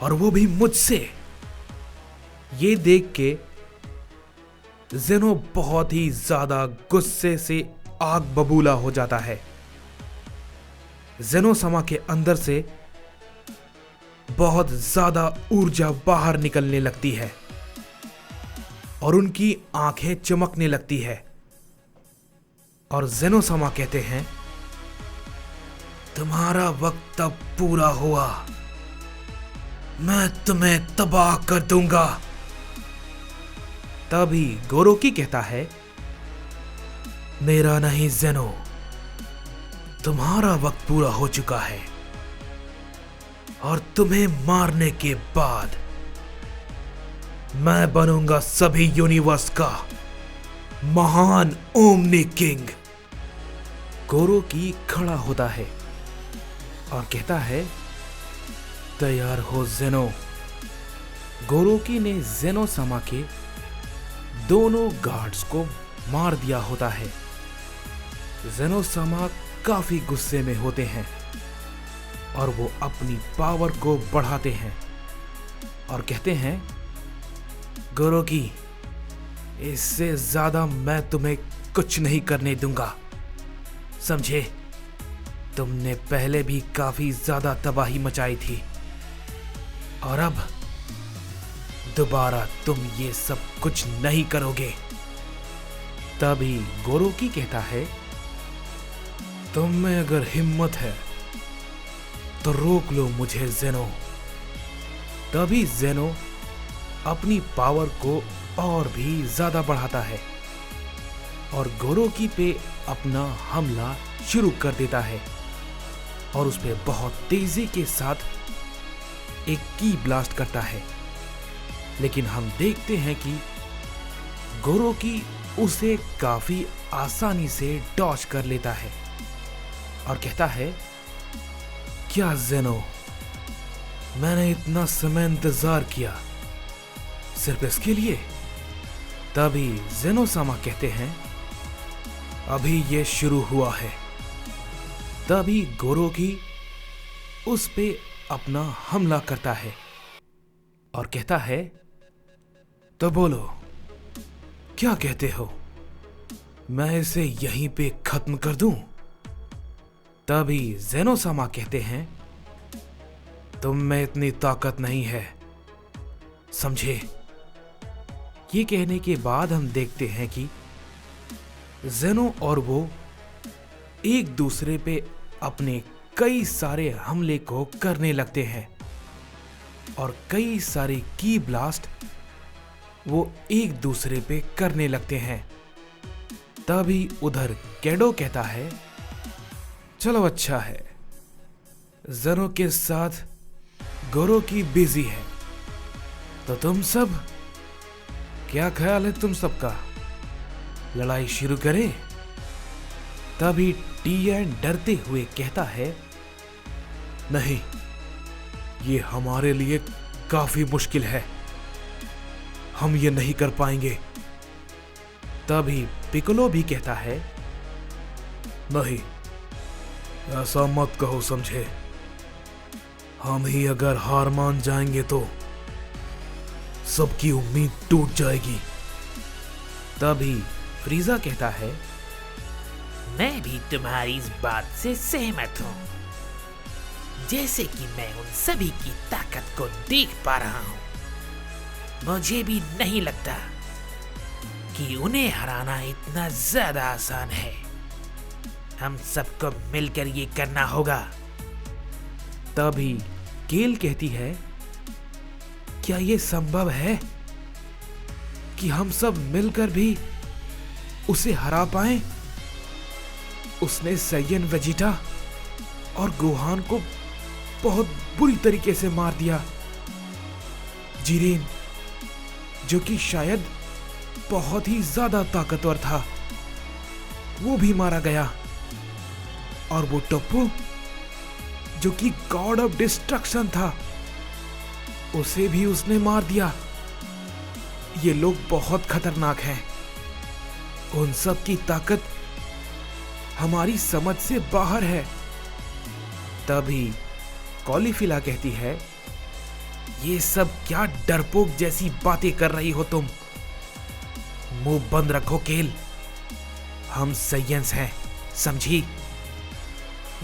और वो भी मुझसे? ये देख के जेनो बहुत ही ज्यादा गुस्से से आग बबूला हो जाता है। जेनो समा के अंदर से बहुत ज्यादा ऊर्जा बाहर निकलने लगती है और उनकी आंखें चमकने लगती है। और जेनो समा कहते हैं, तुम्हारा वक्त अब पूरा हुआ, मैं तुम्हें तबाह कर दूंगा। तभी गोरोकी कहता है, मेरा नहीं जेनो, तुम्हारा वक्त पूरा हो चुका है और तुम्हें मारने के बाद मैं बनूंगा सभी यूनिवर्स का महान ओमनी किंग। गोरोकी खड़ा होता है और कहता है, तैयार हो जेनो। गोरोकी ने जेनो समा के दोनों गार्ड्स को मार दिया होता है। जेनो समा काफी गुस्से में होते हैं और वो अपनी पावर को बढ़ाते हैं और कहते हैं, गोरोकी, इससे ज्यादा मैं तुम्हें कुछ नहीं करने दूंगा, समझे? तुमने पहले भी काफी ज्यादा तबाही मचाई थी और अब दोबारा तुम ये सब कुछ नहीं करोगे। तभी गोरोकी कहता है, तुम में अगर हिम्मत है तो रोक लो मुझे जेनो। तभी जेनो अपनी पावर को और भी ज्यादा बढ़ाता है और गोरोकी पे अपना हमला शुरू कर देता है और उस पे बहुत तेजी के साथ एक की ब्लास्ट करता है। लेकिन हम देखते हैं कि गोरोकी उसे काफी आसानी से डॉज कर लेता है और कहता है, क्या जेनो, मैंने इतना समय इंतजार किया सिर्फ इसके लिए? तभी जेनो समा कहते हैं, अभी ये शुरू हुआ है। तभी गोरोकी उस पे अपना हमला करता है और कहता है, तो बोलो, क्या कहते हो, मैं इसे यहीं पे खत्म कर दूं? तभी जेनो समा कहते हैं, तुम में इतनी ताकत नहीं है, समझे? ये कहने के बाद हम देखते हैं कि जेनो और वो एक दूसरे पे अपने कई सारे हमले को करने लगते हैं और कई सारे की ब्लास्ट वो एक दूसरे पे करने लगते हैं। तभी उधर केडो कहता है, चलो अच्छा है, जेनो के साथ गोरोकी बिजी है, तो तुम सब, क्या ख्याल है तुम सबका, लड़ाई शुरू करें? तभी टीएन डरते हुए कहता है, नहीं, ये हमारे लिए काफी मुश्किल है, हम ये नहीं कर पाएंगे। तभी पिकोलो भी कहता है, नहीं, ऐसा मत कहो, समझे? हम ही अगर हार मान जाएंगे तो सबकी उम्मीद टूट जाएगी। तभी फ्रीजा कहता है, मैं भी तुम्हारी इस बात से सहमत हूँ। जैसे कि मैं उन सभी की ताकत को देख पा रहा हूँ, मुझे भी नहीं लगता कि उन्हें हराना इतना ज्यादा आसान है। हम सबको मिलकर ये करना होगा। तभी केल कहती है, क्या ये संभव है कि हम सब मिलकर भी उसे हरा पाएं? उसने सैयन वेजिटा और गोहान को बहुत बुरी तरीके से मार दिया। जिरेन, जो कि शायद बहुत ही ज्यादा ताकतवर था, वो भी मारा गया। और वो टप्पू, जो कि गॉड ऑफ डिस्ट्रक्शन था, उसे भी उसने मार दिया। ये लोग बहुत खतरनाक हैं। उन सब की ताकत हमारी समझ से बाहर है। तभी कॉलीफिला कहती है, ये सब क्या डरपोक जैसी बातें कर रही हो तुम? मुंह बंद रखो केल, हम सैयंस हैं, समझी?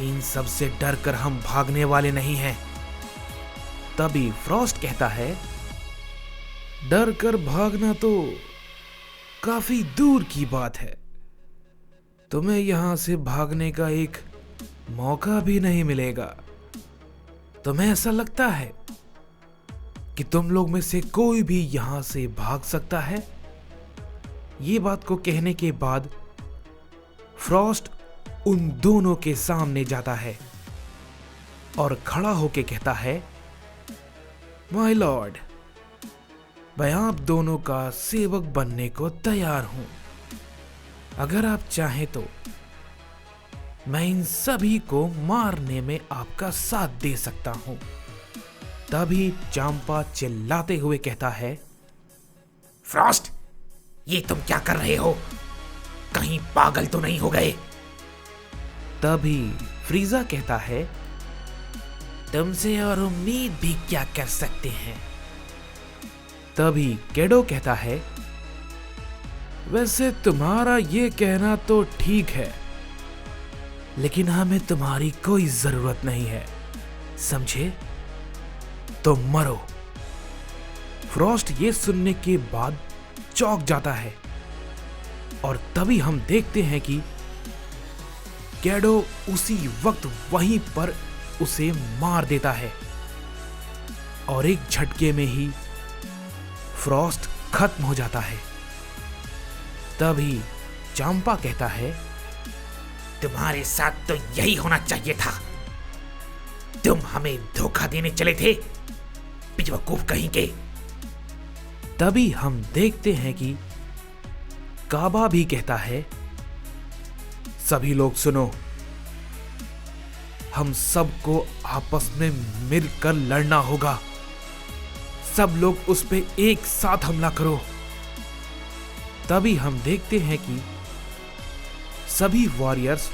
इन सब से डर कर हम भागने वाले नहीं हैं। तभी फ्रॉस्ट कहता है, डर कर भागना तो काफी दूर की बात है। तुम्हें यहां से भागने का एक मौका भी नहीं मिलेगा। तुम्हें ऐसा लगता है कि तुम लोग में से कोई भी यहां से भाग सकता है? ये बात को कहने के बाद फ्रॉस्ट उन दोनों के सामने जाता है और खड़ा होके कहता है, माय लॉर्ड, मैं आप दोनों का सेवक बनने को तैयार हूं। अगर आप चाहें तो मैं इन सभी को मारने में आपका साथ दे सकता हूं। तभी चांपा चिल्लाते हुए कहता है, फ्रॉस्ट, ये तुम क्या कर रहे हो? कहीं पागल तो नहीं हो गए? तभी फ्रीजा कहता है, तुमसे और उम्मीद भी क्या कर सकते हैं? तभी केडो कहता है, वैसे तुम्हारा ये कहना तो ठीक है, लेकिन हमें तुम्हारी कोई जरूरत नहीं है, समझे? तो मरो। फ्रॉस्ट ये सुनने के बाद चौंक जाता है और तभी हम देखते हैं कि केडो उसी वक्त वहीं पर उसे मार देता है और एक झटके में ही फ्रॉस्ट खत्म हो जाता है। तभी चांपा कहता है, तुम्हारे साथ तो यही होना चाहिए था। तुम हमें धोखा देने चले थे, बेवकूफ कहीं के। तभी हम देखते हैं कि काबा भी कहता है, सभी लोग सुनो, हम सबको आपस में मिलकर लड़ना होगा। सब लोग उस पे एक साथ हमला करो। तभी हम देखते हैं कि सभी वॉरियर्स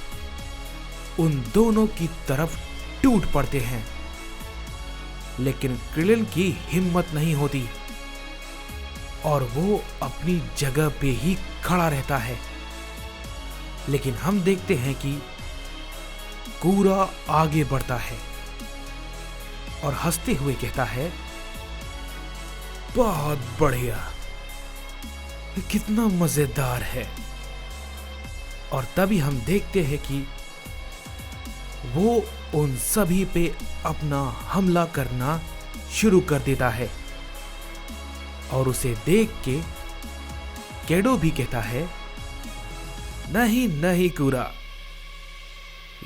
उन दोनों की तरफ टूट पड़ते हैं, लेकिन क्रिलिन की हिम्मत नहीं होती और वो अपनी जगह पे ही खड़ा रहता है। लेकिन हम देखते हैं कि कूरा आगे बढ़ता है और हंसते हुए कहता है, बहुत बढ़िया, कितना मजेदार है। और तभी हम देखते हैं कि वो उन सभी पे अपना हमला करना शुरू कर देता है और उसे देख के केडो भी कहता है, नहीं नहीं कूरा,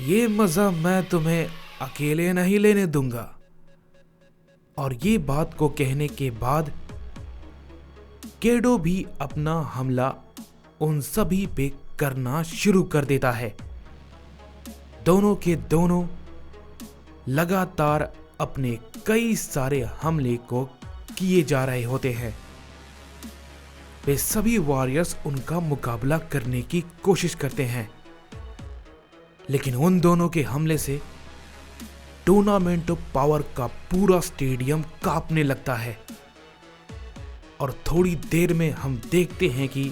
ये मजा मैं तुम्हें अकेले नहीं लेने दूंगा। और ये बात को कहने के बाद केडो भी अपना हमला उन सभी पे करना शुरू कर देता है। दोनों के दोनों लगातार अपने कई सारे हमले को किए जा रहे होते हैं। वे सभी वॉरियर्स उनका मुकाबला करने की कोशिश करते हैं, लेकिन उन दोनों के हमले से टूर्नामेंट ऑफ पावर का पूरा स्टेडियम कांपने लगता है और थोड़ी देर में हम देखते हैं कि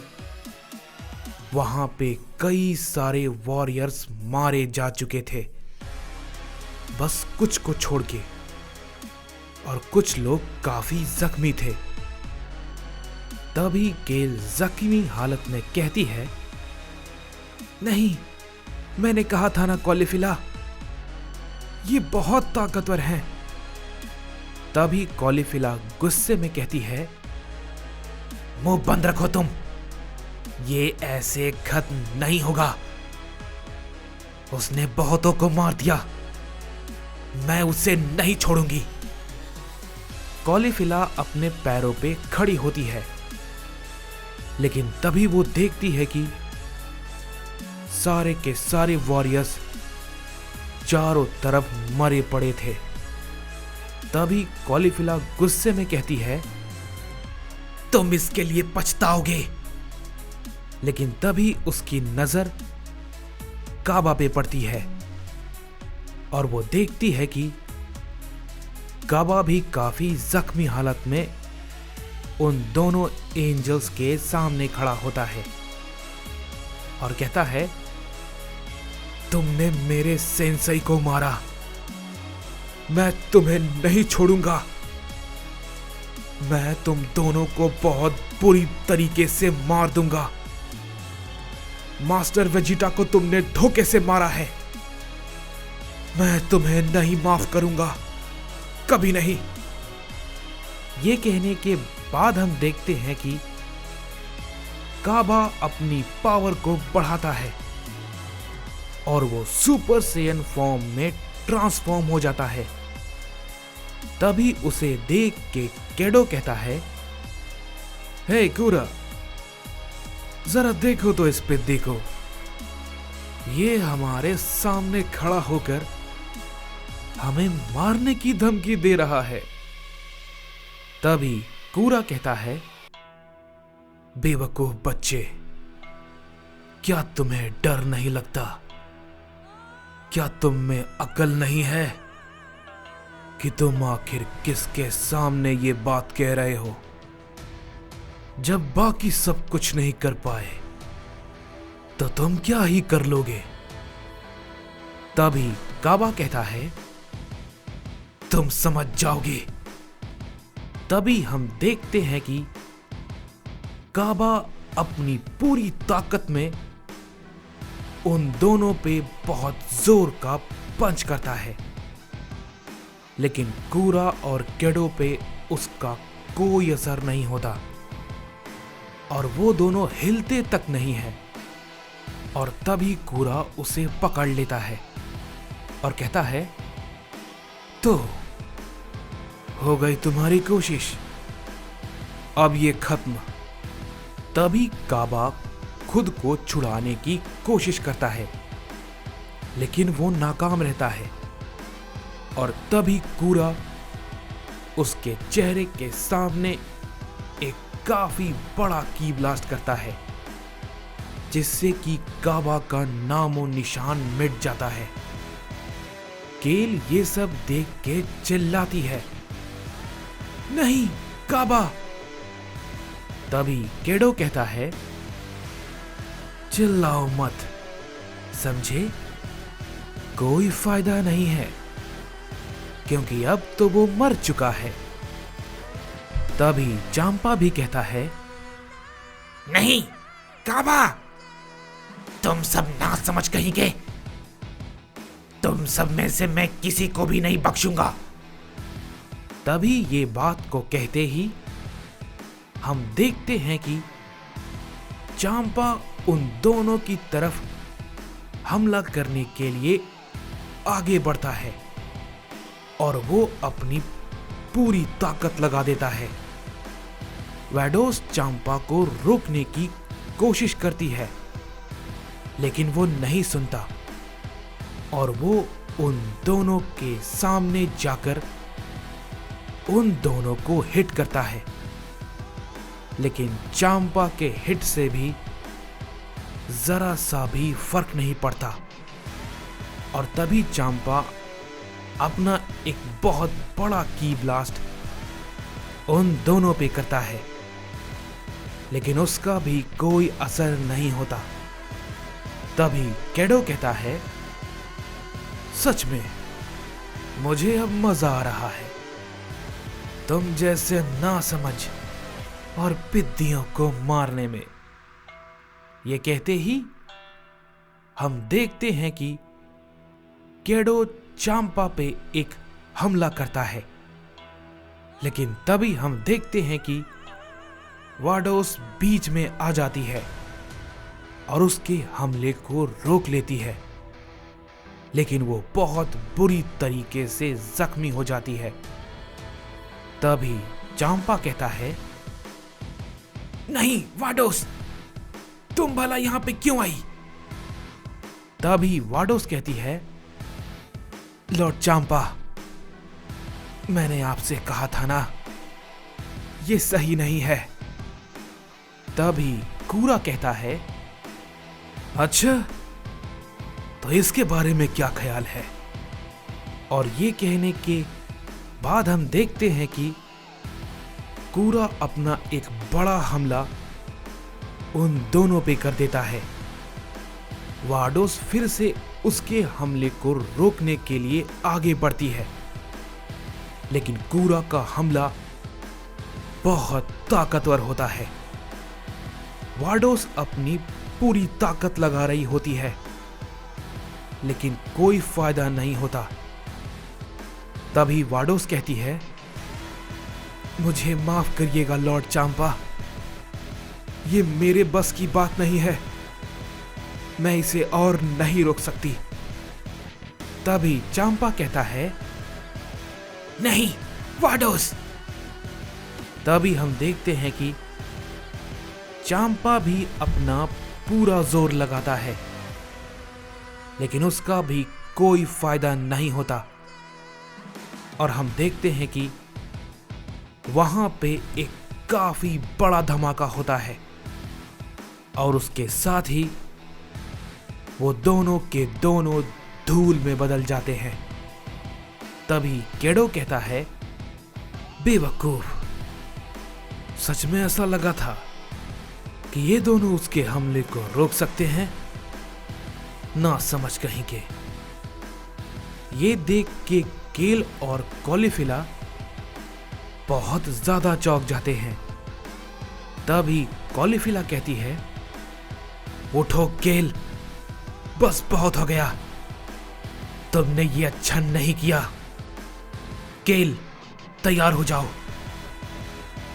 वहां पे कई सारे वॉरियर्स मारे जा चुके थे, बस कुछ को छोड़ के, और कुछ लोग काफी जख्मी थे। तभी केल जख्मी हालत में कहती है, नहीं, मैंने कहा था ना कॉलीफिला, ये बहुत ताकतवर हैं। तभी कॉलीफिला गुस्से में कहती है, मुंह बंद रखो तुम, ये ऐसे खत्म नहीं होगा। उसने बहुतों को मार दिया, मैं उसे नहीं छोड़ूंगी। कॉलीफिला अपने पैरों पे खड़ी होती है, लेकिन तभी वो देखती है कि सारे के सारे वॉरियर्स चारों तरफ मरे पड़े थे। तभी कॉलीफिला गुस्से में कहती है, तुम इसके लिए पछताओगे। लेकिन तभी उसकी नजर काबा पे पड़ती है और वो देखती है कि काबा भी काफी जख्मी हालत में उन दोनों एंजल्स के सामने खड़ा होता है और कहता है, तुमने मेरे सेंसई को मारा, मैं तुम्हें नहीं छोड़ूंगा। मैं तुम दोनों को बहुत बुरी तरीके से मार दूंगा। मास्टर वेजिटा को तुमने धोखे से मारा है, मैं तुम्हें नहीं माफ करूंगा, कभी नहीं। ये कहने के बाद हम देखते हैं कि काबा अपनी पावर को बढ़ाता है और वो सुपर सेयन फॉर्म में ट्रांसफॉर्म हो जाता है। तभी उसे देख के केडो कहता है, हे कुरा, जरा देखो तो इस पे देखो, ये हमारे सामने खड़ा होकर हमें मारने की धमकी दे रहा है। तभी कुरा कहता है, बेवकूफ बच्चे, क्या तुम्हें डर नहीं लगता? क्या तुम में अकल नहीं है कि तुम आखिर किसके सामने ये बात कह रहे हो? जब बाकी सब कुछ नहीं कर पाए तो तुम क्या ही कर लोगे? तभी काबा कहता है, तुम समझ जाओगे। तभी हम देखते हैं कि काबा अपनी पूरी ताकत में उन दोनों पे बहुत जोर का पंच करता है, लेकिन कुरा और केडो पे उसका कोई असर नहीं होता और वो दोनों हिलते तक नहीं है। और तभी कुरा उसे पकड़ लेता है और कहता है, तो हो गई तुम्हारी कोशिश, अब ये खत्म। तभी काबा खुद को छुड़ाने की कोशिश करता है, लेकिन वो नाकाम रहता है और तभी कुरा उसके चेहरे के सामने एक काफी बड़ा की ब्लास्ट करता है, जिससे कि काबा का नामो निशान मिट जाता है। केल ये सब देख के चिल्लाती है, नहीं काबा। तभी केडो कहता है, चिल्लाओ मत, समझे? कोई फायदा नहीं है, क्योंकि अब तो वो मर चुका है। तभी चांपा भी कहता है, नहीं काबा, तुम सब ना समझ कहेंगे, तुम सब में से मैं किसी को भी नहीं बख्शूंगा। तभी ये बात को कहते ही हम देखते हैं कि चांपा उन दोनों की तरफ हमला करने के लिए आगे बढ़ता है और वो अपनी पूरी ताकत लगा देता है। वैडोस चांपा को रोकने की कोशिश करती है, लेकिन वो नहीं सुनता और वो उन दोनों के सामने जाकर उन दोनों को हिट करता है, लेकिन चांपा के हिट से भी जरा सा भी फर्क नहीं पड़ता। और तभी चांपा अपना एक बहुत बड़ा की ब्लास्ट उन दोनों पे करता है, लेकिन उसका भी कोई असर नहीं होता। तभी केडो कहता है, सच में मुझे अब मजा आ रहा है, तुम जैसे ना समझ और पिद्दियों को मारने में। ये कहते ही हम देखते हैं कि केडो चांपा पे एक हमला करता है, लेकिन तभी हम देखते हैं कि वाडोस बीच में आ जाती है और उसके हमले को रोक लेती है। लेकिन वो बहुत बुरी तरीके से जख्मी हो जाती है। तभी चांपा कहता है, नहीं वाडोस, तुम भला यहाँ पे क्यों आई? तभी वाडोस कहती है, लॉर्ड चांपा, मैंने आपसे कहा था ना, ये सही नहीं है। तभी कूरा कहता है, अच्छा, तो इसके बारे में क्या ख्याल है? और ये कहने के बाद हम देखते हैं कि कूरा अपना एक बड़ा हमला उन दोनों पे कर देता है। वाडोस फिर से उसके हमले को रोकने के लिए आगे बढ़ती है, लेकिन कूरा का हमला बहुत ताकतवर होता है। वाडोस अपनी पूरी ताकत लगा रही होती है, लेकिन कोई फायदा नहीं होता। तभी वाडोस कहती है, मुझे माफ करिएगा लॉर्ड चांपा, ये मेरे बस की बात नहीं है, मैं इसे और नहीं रोक सकती। तभी चांपा कहता है, नहीं वाडोस। तभी हम देखते हैं कि चांपा भी अपना पूरा जोर लगाता है, लेकिन उसका भी कोई फायदा नहीं होता। और हम देखते हैं कि वहां पे एक काफी बड़ा धमाका होता है, और उसके साथ ही वो दोनों के दोनों धूल में बदल जाते हैं। तभी केडो कहता है, बेवकूफ, सच में ऐसा लगा था कि ये दोनों उसके हमले को रोक सकते हैं? ना समझ कहीं के। ये देख के केल और कॉलीफिला बहुत ज्यादा चौंक जाते हैं। तभी कॉलीफिला कहती है, उठो केल, बस बहुत हो गया, तुमने ये अच्छा नहीं किया। केल, तैयार हो जाओ।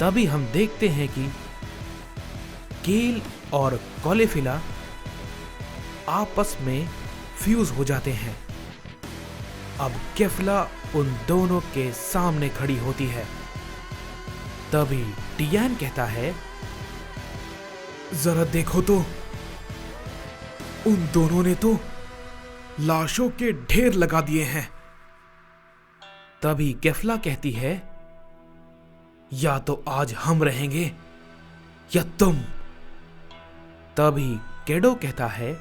तभी हम देखते हैं कि केल और कॉलीफिला आपस में फ्यूज हो जाते हैं। अब केफला उन दोनों के सामने खड़ी होती है। तभी टियान कहता है, जरा देखो तो, उन दोनों ने तो लाशों के ढेर लगा दिए हैं। तभी केफला कहती है, या तो आज हम रहेंगे या तुम। तभी केडो कहता है,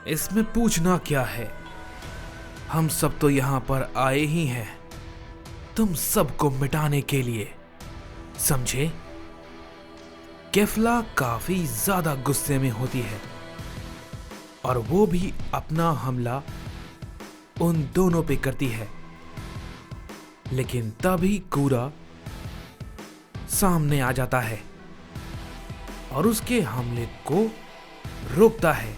इसमें पूछना क्या है, हम सब तो यहां पर आए ही हैं तुम सबको मिटाने के लिए, समझे? केफला काफी ज्यादा गुस्से में होती है, और वो भी अपना हमला उन दोनों पे करती है। लेकिन तभी कूरा सामने आ जाता है और उसके हमले को रोकता है।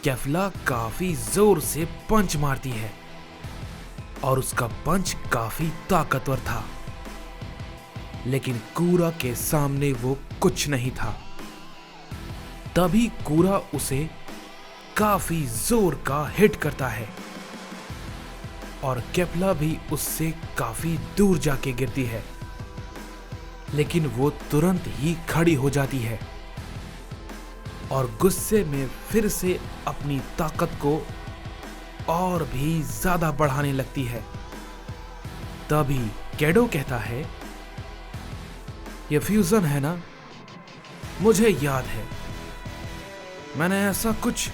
केफला काफी जोर से पंच मारती है, और उसका पंच काफी ताकतवर था, लेकिन कूरा के सामने वो कुछ नहीं था। तभी कूरा उसे काफी जोर का हिट करता है, और केफला भी उससे काफी दूर जाके गिरती है, लेकिन वो तुरंत ही खड़ी हो जाती है और गुस्से में फिर से अपनी ताकत को और भी ज्यादा बढ़ाने लगती है। तभी केडो कहता है, ये फ्यूजन है ना, मुझे याद है, मैंने ऐसा कुछ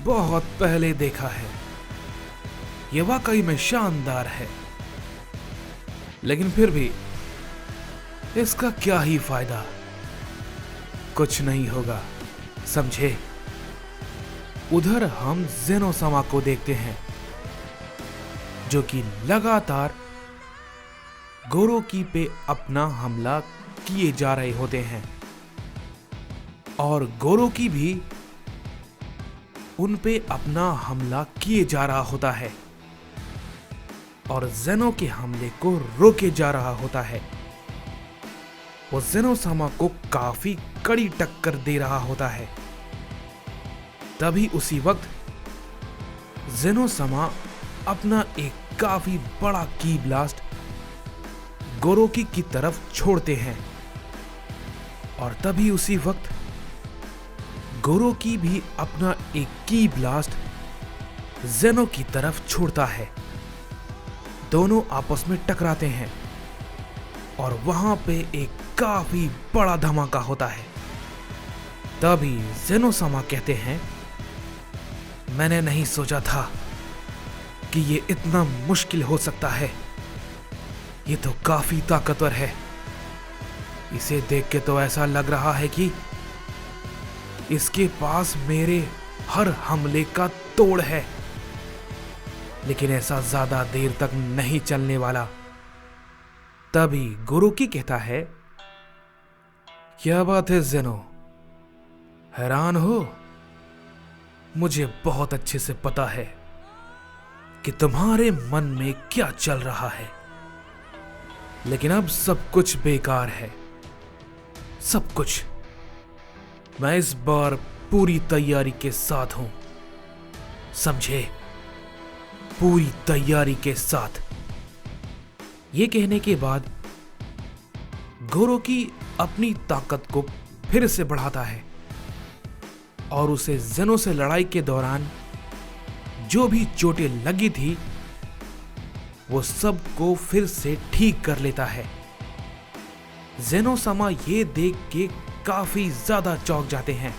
बहुत पहले देखा है, ये वाकई में शानदार है, लेकिन फिर भी इसका क्या ही फायदा, कुछ नहीं होगा, समझे? उधर हम जेनोसामा को देखते हैं, जो कि लगातार गोरोकी पे अपना हमला किए जा रहे होते हैं, और गोरोकी भी उन पे अपना हमला किए जा रहा होता है, और जेनो के हमले को रोके जा रहा होता है। वो जेनोसामा को काफी कड़ी टक्कर दे रहा होता है। तभी उसी वक्त जेनोसमा अपना एक काफी बड़ा की ब्लास्ट गोरोकी की तरफ छोड़ते हैं और तभी उसी वक्त गोरोकी भी अपना एक की ब्लास्ट जेनो की तरफ छोड़ता है। दोनों आपस में टकराते हैं और वहां पे एक काफी बड़ा धमाका होता है। तभी जेनोसमा कहते हैं, मैंने नहीं सोचा था कि ये इतना मुश्किल हो सकता है। ये तो काफी ताकतवर है। इसे देख के तो ऐसा लग रहा है कि इसके पास मेरे हर हमले का तोड़ है। लेकिन ऐसा ज्यादा देर तक नहीं चलने वाला। तभी गोरोकी कहता है, क्या बात है जेनो, हैरान हो? मुझे बहुत अच्छे से पता है कि तुम्हारे मन में क्या चल रहा है। लेकिन अब सब कुछ बेकार है, सब कुछ। मैं इस बार पूरी तैयारी के साथ हूं, समझे? पूरी तैयारी के साथ। ये कहने के बाद गोरोकी अपनी ताकत को फिर से बढ़ाता है और उसे जेनो से लड़ाई के दौरान जो भी चोटें लगी थी वो सब को फिर से ठीक कर लेता है। जेनोसमा ये देख के काफी ज्यादा चौंक जाते हैं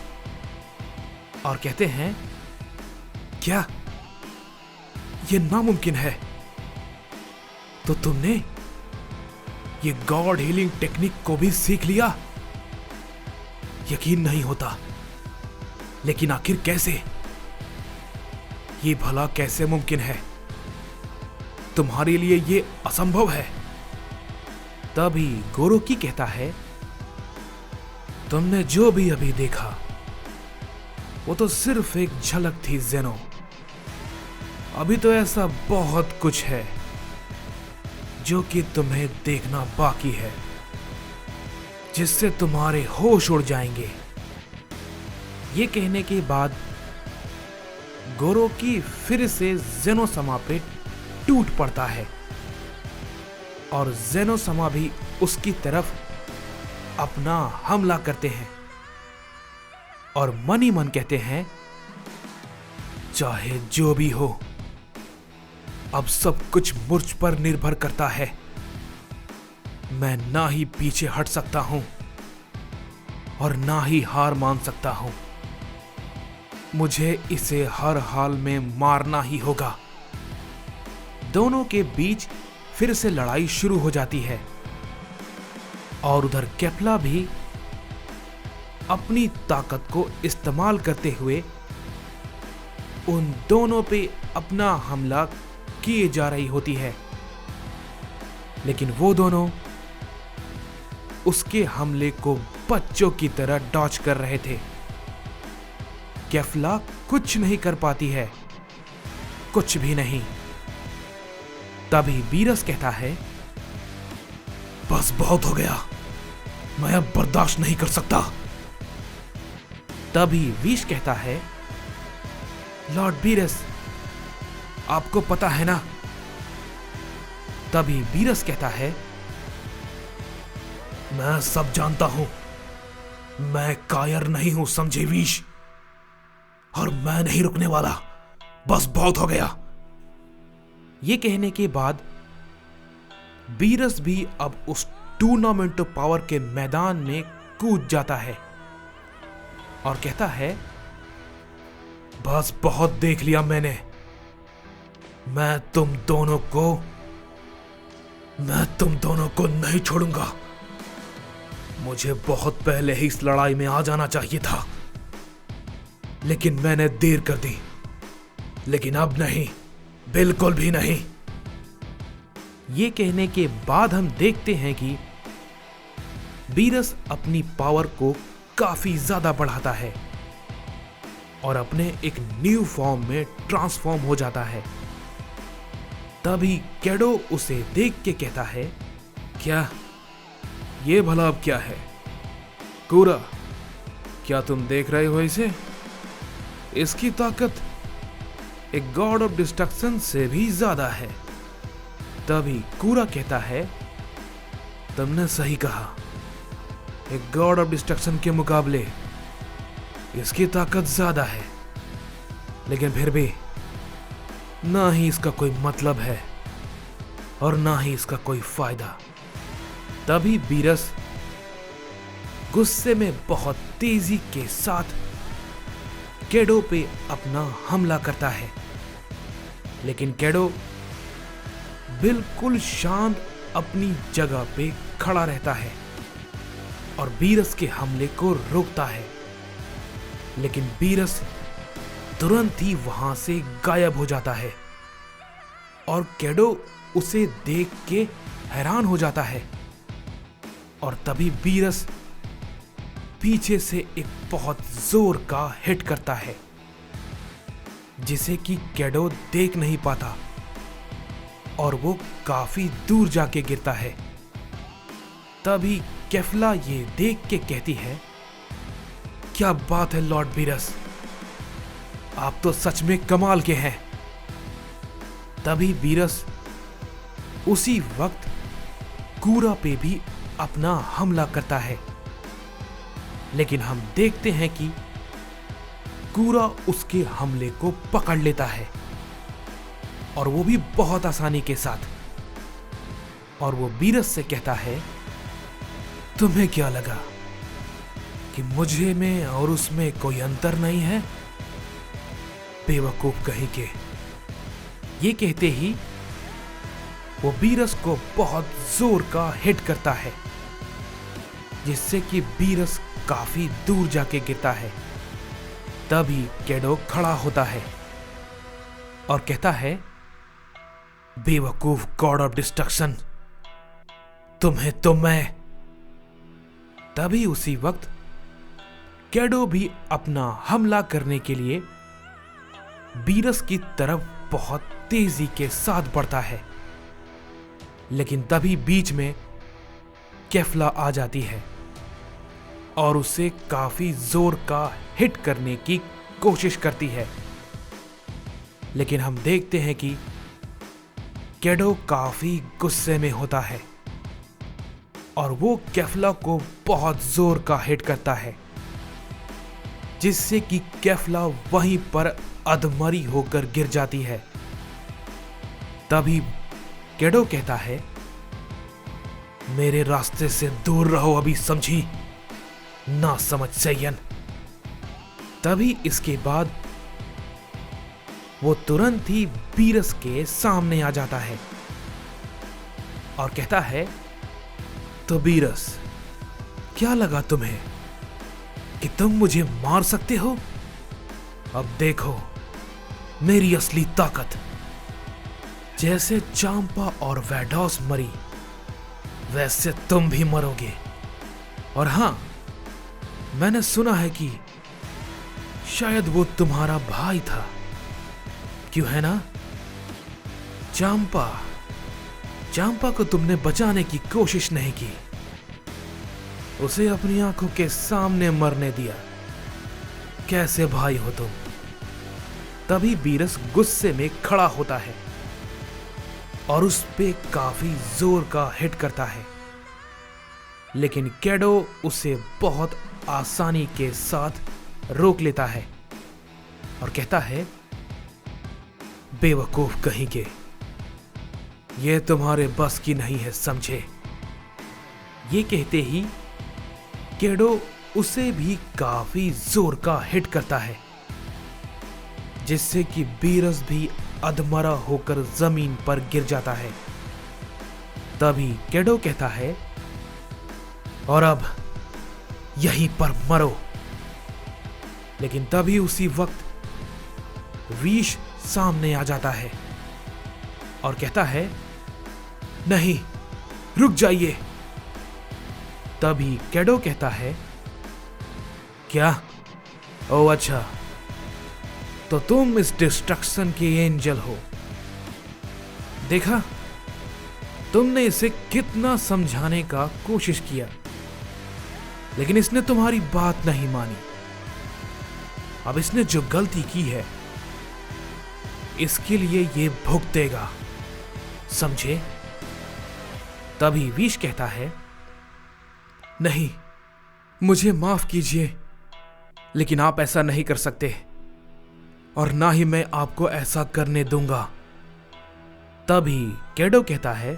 और कहते हैं, क्या ये नामुमकिन है? तो तुमने ये गॉड हीलिंग टेक्निक को भी सीख लिया? यकीन नहीं होता। लेकिन आखिर कैसे? ये भला कैसे मुमकिन है? तुम्हारे लिए ये असंभव है। तभी गोरोकी कहता है, तुमने जो भी अभी देखा वो तो सिर्फ एक झलक थी जेनो। अभी तो ऐसा बहुत कुछ है जो कि तुम्हें देखना बाकी है, जिससे तुम्हारे होश उड़ जाएंगे। ये कहने के बाद गोरोकी फिर से जेनोसमा पे टूट पड़ता है और जेनोसमा भी उसकी तरफ अपना हमला करते हैं और मन ही मन कहते हैं, चाहे जो भी हो, अब सब कुछ मुझ पर निर्भर करता है। मैं ना ही पीछे हट सकता हूं और ना ही हार मान सकता हूं। मुझे इसे हर हाल में मारना ही होगा। दोनों के बीच फिर से लड़ाई शुरू हो जाती है और उधर केपला भी अपनी ताकत को इस्तेमाल करते हुए उन दोनों पे अपना हमला किए जा रही होती है। लेकिन वो दोनों उसके हमले को बच्चों की तरह डॉच कर रहे थे। केपला कुछ नहीं कर पाती है, कुछ भी नहीं। तभी बीरस कहता है, बस बहुत हो गया, मैं अब बर्दाश्त नहीं कर सकता। तभी विश कहता है, लॉर्ड बीरस, आपको पता है ना? तभी बीरस कहता है, मैं सब जानता हूं, मैं कायर नहीं हूं, समझे विश? और मैं नहीं रुकने वाला, बस बहुत हो गया। ये कहने के बाद बीरस भी अब उस टूर्नामेंट ऑफ पावर के मैदान में कूद जाता है और कहता है, बस बहुत देख लिया मैंने। मैं तुम दोनों को नहीं छोड़ूंगा। मुझे बहुत पहले ही इस लड़ाई में आ जाना चाहिए था, लेकिन मैंने देर कर दी। लेकिन अब नहीं, बिल्कुल भी नहीं। ये कहने के बाद हम देखते हैं कि बीरस अपनी पावर को काफी ज्यादा बढ़ाता है और अपने एक न्यू फॉर्म में ट्रांसफॉर्म हो जाता है। तभी कैडो उसे देख के कहता है, क्या ये भला अब क्या है? कूरा, क्या तुम देख रहे हो इसे? इसकी ताकत एक गॉड ऑफ डिस्ट्रक्शन से भी ज्यादा है। तभी कूरा कहता है, तुमने सही कहा, एक गॉड ऑफ डिस्ट्रक्शन के मुकाबले इसकी ताकत ज्यादा है, लेकिन फिर भी ना ही इसका कोई मतलब है और ना ही इसका कोई फायदा। तभी बीरस गुस्से में बहुत तेजी के साथ कैडो पे अपना हमला करता है, लेकिन कैडो बिल्कुल शांत अपनी जगह पे खड़ा रहता है और बीरस के हमले को रोकता है। लेकिन बीरस तुरंत ही वहां से गायब हो जाता है और कैडो उसे देख के हैरान हो जाता है। और तभी बीरस पीछे से एक बहुत जोर का हिट करता है, जिसे कि कैडो देख नहीं पाता और वो काफी दूर जाके गिरता है। तभी केफला ये देख के कहती है, क्या बात है लॉर्ड बीरस, आप तो सच में कमाल के हैं। तभी बीरस उसी वक्त कूरा पे भी अपना हमला करता है, लेकिन हम देखते हैं कि कूरा उसके हमले को पकड़ लेता है और वो भी बहुत आसानी के साथ। और वो बीरस से कहता है, तुम्हें क्या लगा कि मुझे में और उसमें कोई अंतर नहीं है? बेवकूफ कहीं के। ये कहते ही वो बीरस को बहुत जोर का हिट करता है, जिससे कि बीरस काफी दूर जाके गिरता है। तभी कैडो खड़ा होता है और कहता है, बेवकूफ गॉड ऑफ डिस्ट्रक्शन, तुम्हें तो मैं। तभी उसी वक्त कैडो भी अपना हमला करने के लिए बीरस की तरफ बहुत तेजी के साथ बढ़ता है, लेकिन तभी बीच में केफला आ जाती है और उसे काफी जोर का हिट करने की कोशिश करती है। लेकिन हम देखते हैं कि कैडो काफी गुस्से में होता है और वो केफला को बहुत जोर का हिट करता है, जिससे कि केफला वहीं पर अधमरी होकर गिर जाती है। तभी कैडो कहता है, मेरे रास्ते से दूर रहो अभी, समझी? ना समझ सैयन। तभी इसके बाद वो तुरंत ही बीरस के सामने आ जाता है और कहता है, तो बीरस, क्या लगा तुम्हें कि तुम मुझे मार सकते हो? अब देखो मेरी असली ताकत। जैसे चांपा और वैडॉस मरी, वैसे तुम भी मरोगे। और हां, मैंने सुना है कि शायद वो तुम्हारा भाई था, क्यों है ना? चांपा को तुमने बचाने की कोशिश नहीं की, उसे अपनी आंखों के सामने मरने दिया। कैसे भाई हो तुम? तभी बीरस गुस्से में खड़ा होता है और उस पे काफी जोर का हिट करता है, लेकिन कैडो उसे बहुत आसानी के साथ रोक लेता है और कहता है, बेवकूफ कहीं के, ये तुम्हारे बस की नहीं है, समझे? ये कहते ही कैडो उसे भी काफी जोर का हिट करता है, जिससे कि बीरस भी अधमरा होकर जमीन पर गिर जाता है। तभी कैडो कहता है, और अब यहीं पर मरो। लेकिन तभी उसी वक्त विश सामने आ जाता है और कहता है, नहीं, रुक जाइए। तभी कैडो कहता है, क्या? ओ अच्छा, तो तुम इस डिस्ट्रक्शन के एंजल हो। देखा, तुमने इसे कितना समझाने का कोशिश किया, लेकिन इसने तुम्हारी बात नहीं मानी। अब इसने जो गलती की है इसके लिए ये भुगतेगा, समझे? तभी विश कहता है, नहीं, मुझे माफ कीजिए, लेकिन आप ऐसा नहीं कर सकते और ना ही मैं आपको ऐसा करने दूंगा। तभी कैडो कहता है,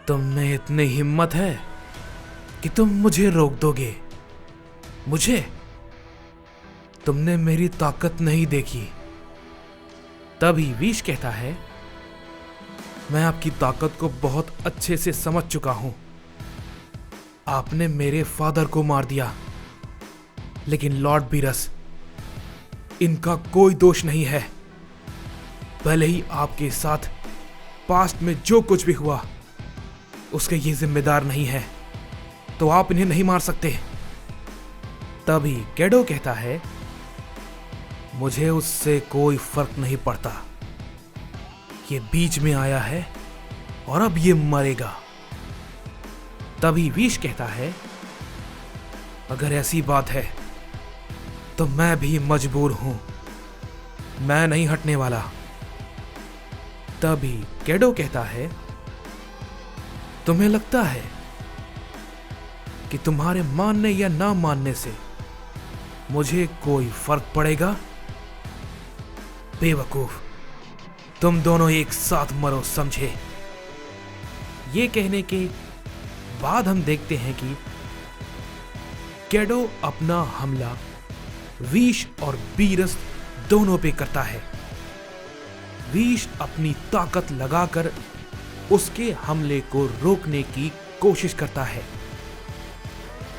तुम में इतनी हिम्मत है कि तुम मुझे रोक दोगे? मुझे? तुमने मेरी ताकत नहीं देखी। तभी विश कहता है, मैं आपकी ताकत को बहुत अच्छे से समझ चुका हूं। आपने मेरे फादर को मार दिया, लेकिन लॉर्ड बीरस, इनका कोई दोष नहीं है। भले ही आपके साथ पास्ट में जो कुछ भी हुआ उसके ये जिम्मेदार नहीं है, तो आप इन्हें नहीं मार सकते। तभी कैडो कहता है, मुझे उससे कोई फर्क नहीं पड़ता। ये बीच में आया है और अब ये मरेगा। तभी विश कहता है, अगर ऐसी बात है तो मैं भी मजबूर हूं, मैं नहीं हटने वाला। तभी कैडो कहता है, तुम्हें लगता है कि तुम्हारे मानने या ना मानने से मुझे कोई फर्क पड़ेगा? बेवकूफ, तुम दोनों एक साथ मरो, समझे? ये कहने के बाद हम देखते हैं कि कैडो अपना हमला विश और बीरस दोनों पे करता है। विश अपनी ताकत लगाकर उसके हमले को रोकने की कोशिश करता है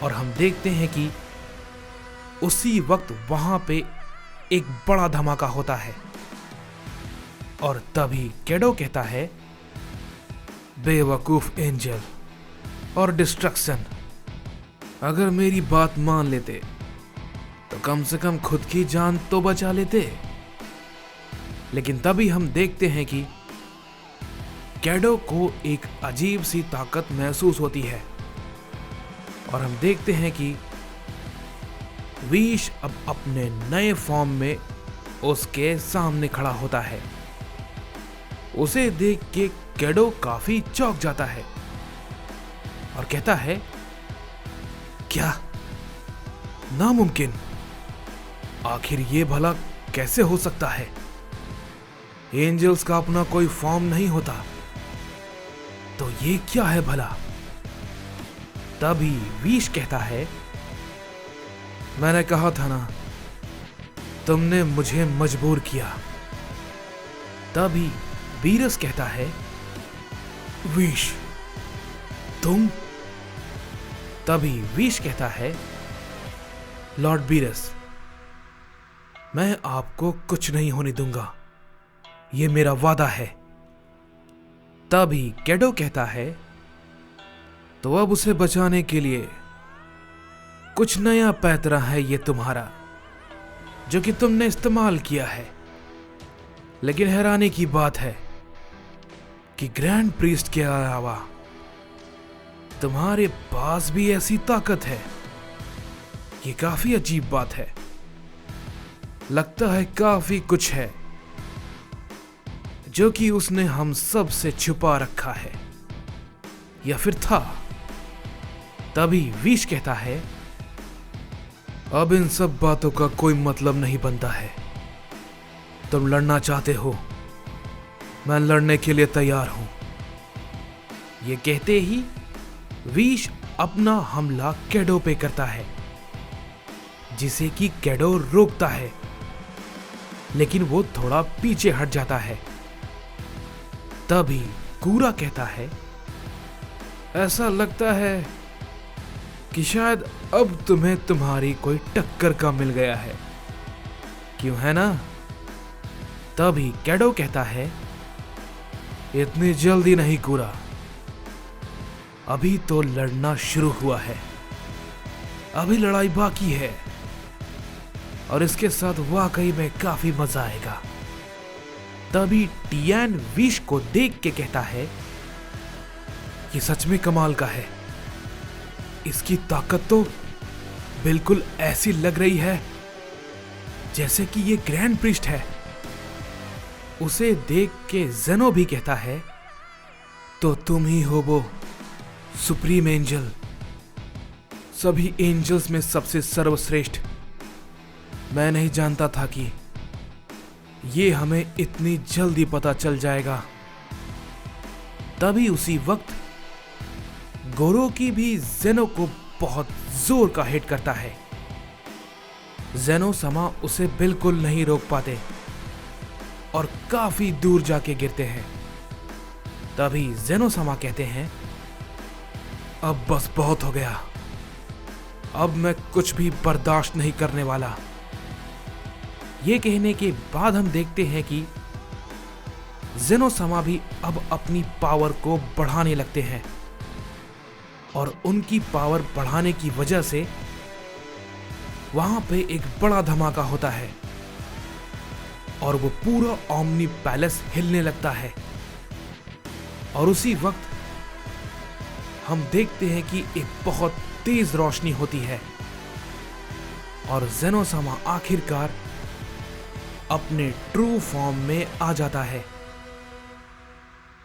और हम देखते हैं कि उसी वक्त वहां पे एक बड़ा धमाका होता है और तभी कैडो कहता है, बेवकूफ एंजल और डिस्ट्रक्शन, अगर मेरी बात मान लेते तो कम से कम खुद की जान तो बचा लेते। लेकिन तभी हम देखते हैं कि कैडो को एक अजीब सी ताकत महसूस होती है और हम देखते हैं कि विश अब अपने नए फॉर्म में उसके सामने खड़ा होता है। उसे देख के कैडो काफी चौंक जाता है और कहता है, क्या? नामुमकिन, आखिर ये भला कैसे हो सकता है? एंजल्स का अपना कोई फॉर्म नहीं होता, तो ये क्या है भला? तभी विश कहता है, मैंने कहा था ना, तुमने मुझे मजबूर किया। तभी बीरस कहता है, विश, तुम? तभी विश कहता है, लॉर्ड बीरस, मैं आपको कुछ नहीं होने दूंगा, यह मेरा वादा है। तभी कैडो कहता है, तो अब उसे बचाने के लिए कुछ नया पैतरा है ये तुम्हारा, जो कि तुमने इस्तेमाल किया है। लेकिन हैरानी की बात है कि ग्रैंड प्रीस्ट के अलावा तुम्हारे पास भी ऐसी ताकत है। ये काफी अजीब बात है। लगता है काफी कुछ है जो कि उसने हम सब से छुपा रखा है, या फिर था। तभी विश कहता है, अब इन सब बातों का कोई मतलब नहीं बनता है। तुम लड़ना चाहते हो, मैं लड़ने के लिए तैयार हूं। ये कहते ही विश अपना हमला कैडो पे करता है, जिसे कि कैडो रोकता है, लेकिन वो थोड़ा पीछे हट जाता है। तभी कूरा कहता है, ऐसा लगता है कि शायद अब तुम्हें तुम्हारी कोई टक्कर का मिल गया है, क्यों है ना? तभी कैडो कहता है, इतनी जल्दी नहीं कूरा, अभी तो लड़ना शुरू हुआ है, अभी लड़ाई बाकी है और इसके साथ वाकई में काफी मजा आएगा। तभी टियान विश को देख के कहता है, ये सच में कमाल का है। इसकी ताकत तो बिल्कुल ऐसी लग रही है जैसे कि ये ग्रैंड प्रीस्ट है। उसे देख के जेनो भी कहता है, तो तुम ही हो वो सुप्रीम एंजल, सभी एंजल्स में सबसे सर्वश्रेष्ठ। मैं नहीं जानता था कि ये हमें इतनी जल्दी पता चल जाएगा। तभी उसी वक्त गोरोकी भी जेनो को बहुत जोर का हिट करता है। जेनो समा उसे बिल्कुल नहीं रोक पाते और काफी दूर जाके गिरते हैं। तभी जेनो समा कहते हैं, अब बस बहुत हो गया, अब मैं कुछ भी बर्दाश्त नहीं करने वाला। ये कहने के बाद हम देखते हैं कि जेनो समा भी अब अपनी पावर को बढ़ाने लगते हैं और उनकी पावर बढ़ाने की वजह से वहां पे एक बड़ा धमाका होता है और वो पूरा ओमनी पैलेस हिलने लगता है। और उसी वक्त हम देखते हैं कि एक बहुत तेज रोशनी होती है और जेनो समा आखिरकार अपने ट्रू फॉर्म में आ जाता है।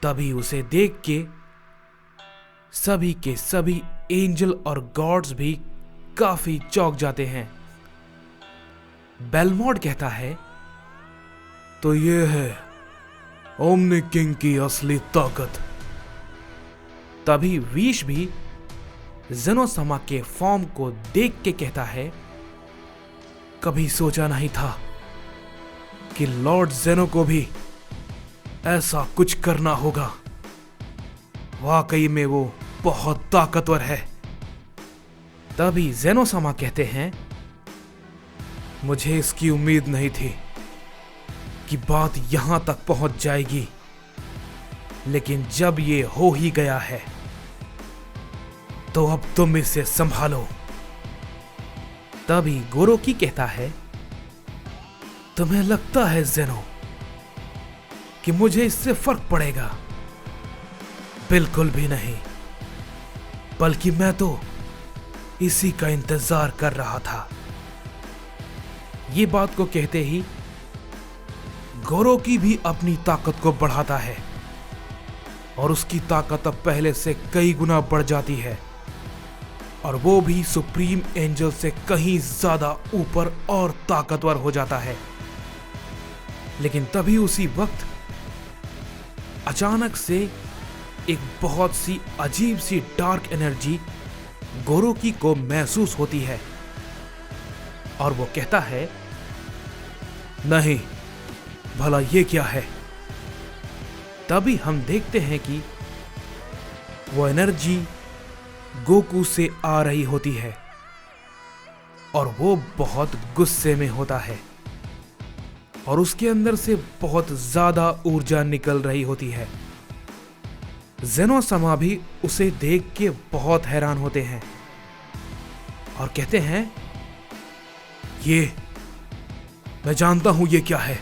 तभी उसे देख के सभी के सभी एंजल और गॉड्स भी काफी चौंक जाते हैं। बेलमोड कहता है, तो ये है ओमनी किंग की असली ताकत। तभी विश भी जेनो समा के फॉर्म को देख के कहता है, कभी सोचा नहीं था कि लॉर्ड जेनो को भी ऐसा कुछ करना होगा। वाकई में वो बहुत ताकतवर है। तभी जेनो समा कहते हैं, मुझे इसकी उम्मीद नहीं थी कि बात यहां तक पहुंच जाएगी, लेकिन जब ये हो ही गया है तो अब तुम इसे संभालो। तभी गोरोकी कहता है, तुम्हें लगता है जेनो कि मुझे इससे फर्क पड़ेगा? बिल्कुल भी नहीं, बल्कि मैं तो इसी का इंतजार कर रहा था। ये बात को कहते ही गोरोकी भी अपनी ताकत को बढ़ाता है और उसकी ताकत अब पहले से कई गुना बढ़ जाती है और वो भी सुप्रीम एंजल से कहीं ज्यादा ऊपर और ताकतवर हो जाता है। लेकिन तभी उसी वक्त अचानक से एक बहुत सी अजीब सी डार्क एनर्जी गोरोकी को महसूस होती है और वो कहता है, नहीं, भला ये क्या है? तभी हम देखते हैं कि वो एनर्जी गोकू से आ रही होती है और वो बहुत गुस्से में होता है और उसके अंदर से बहुत ज्यादा ऊर्जा निकल रही होती है। जेनो समा भी उसे देख के बहुत हैरान होते हैं और कहते हैं, ये मैं जानता हूं ये क्या है,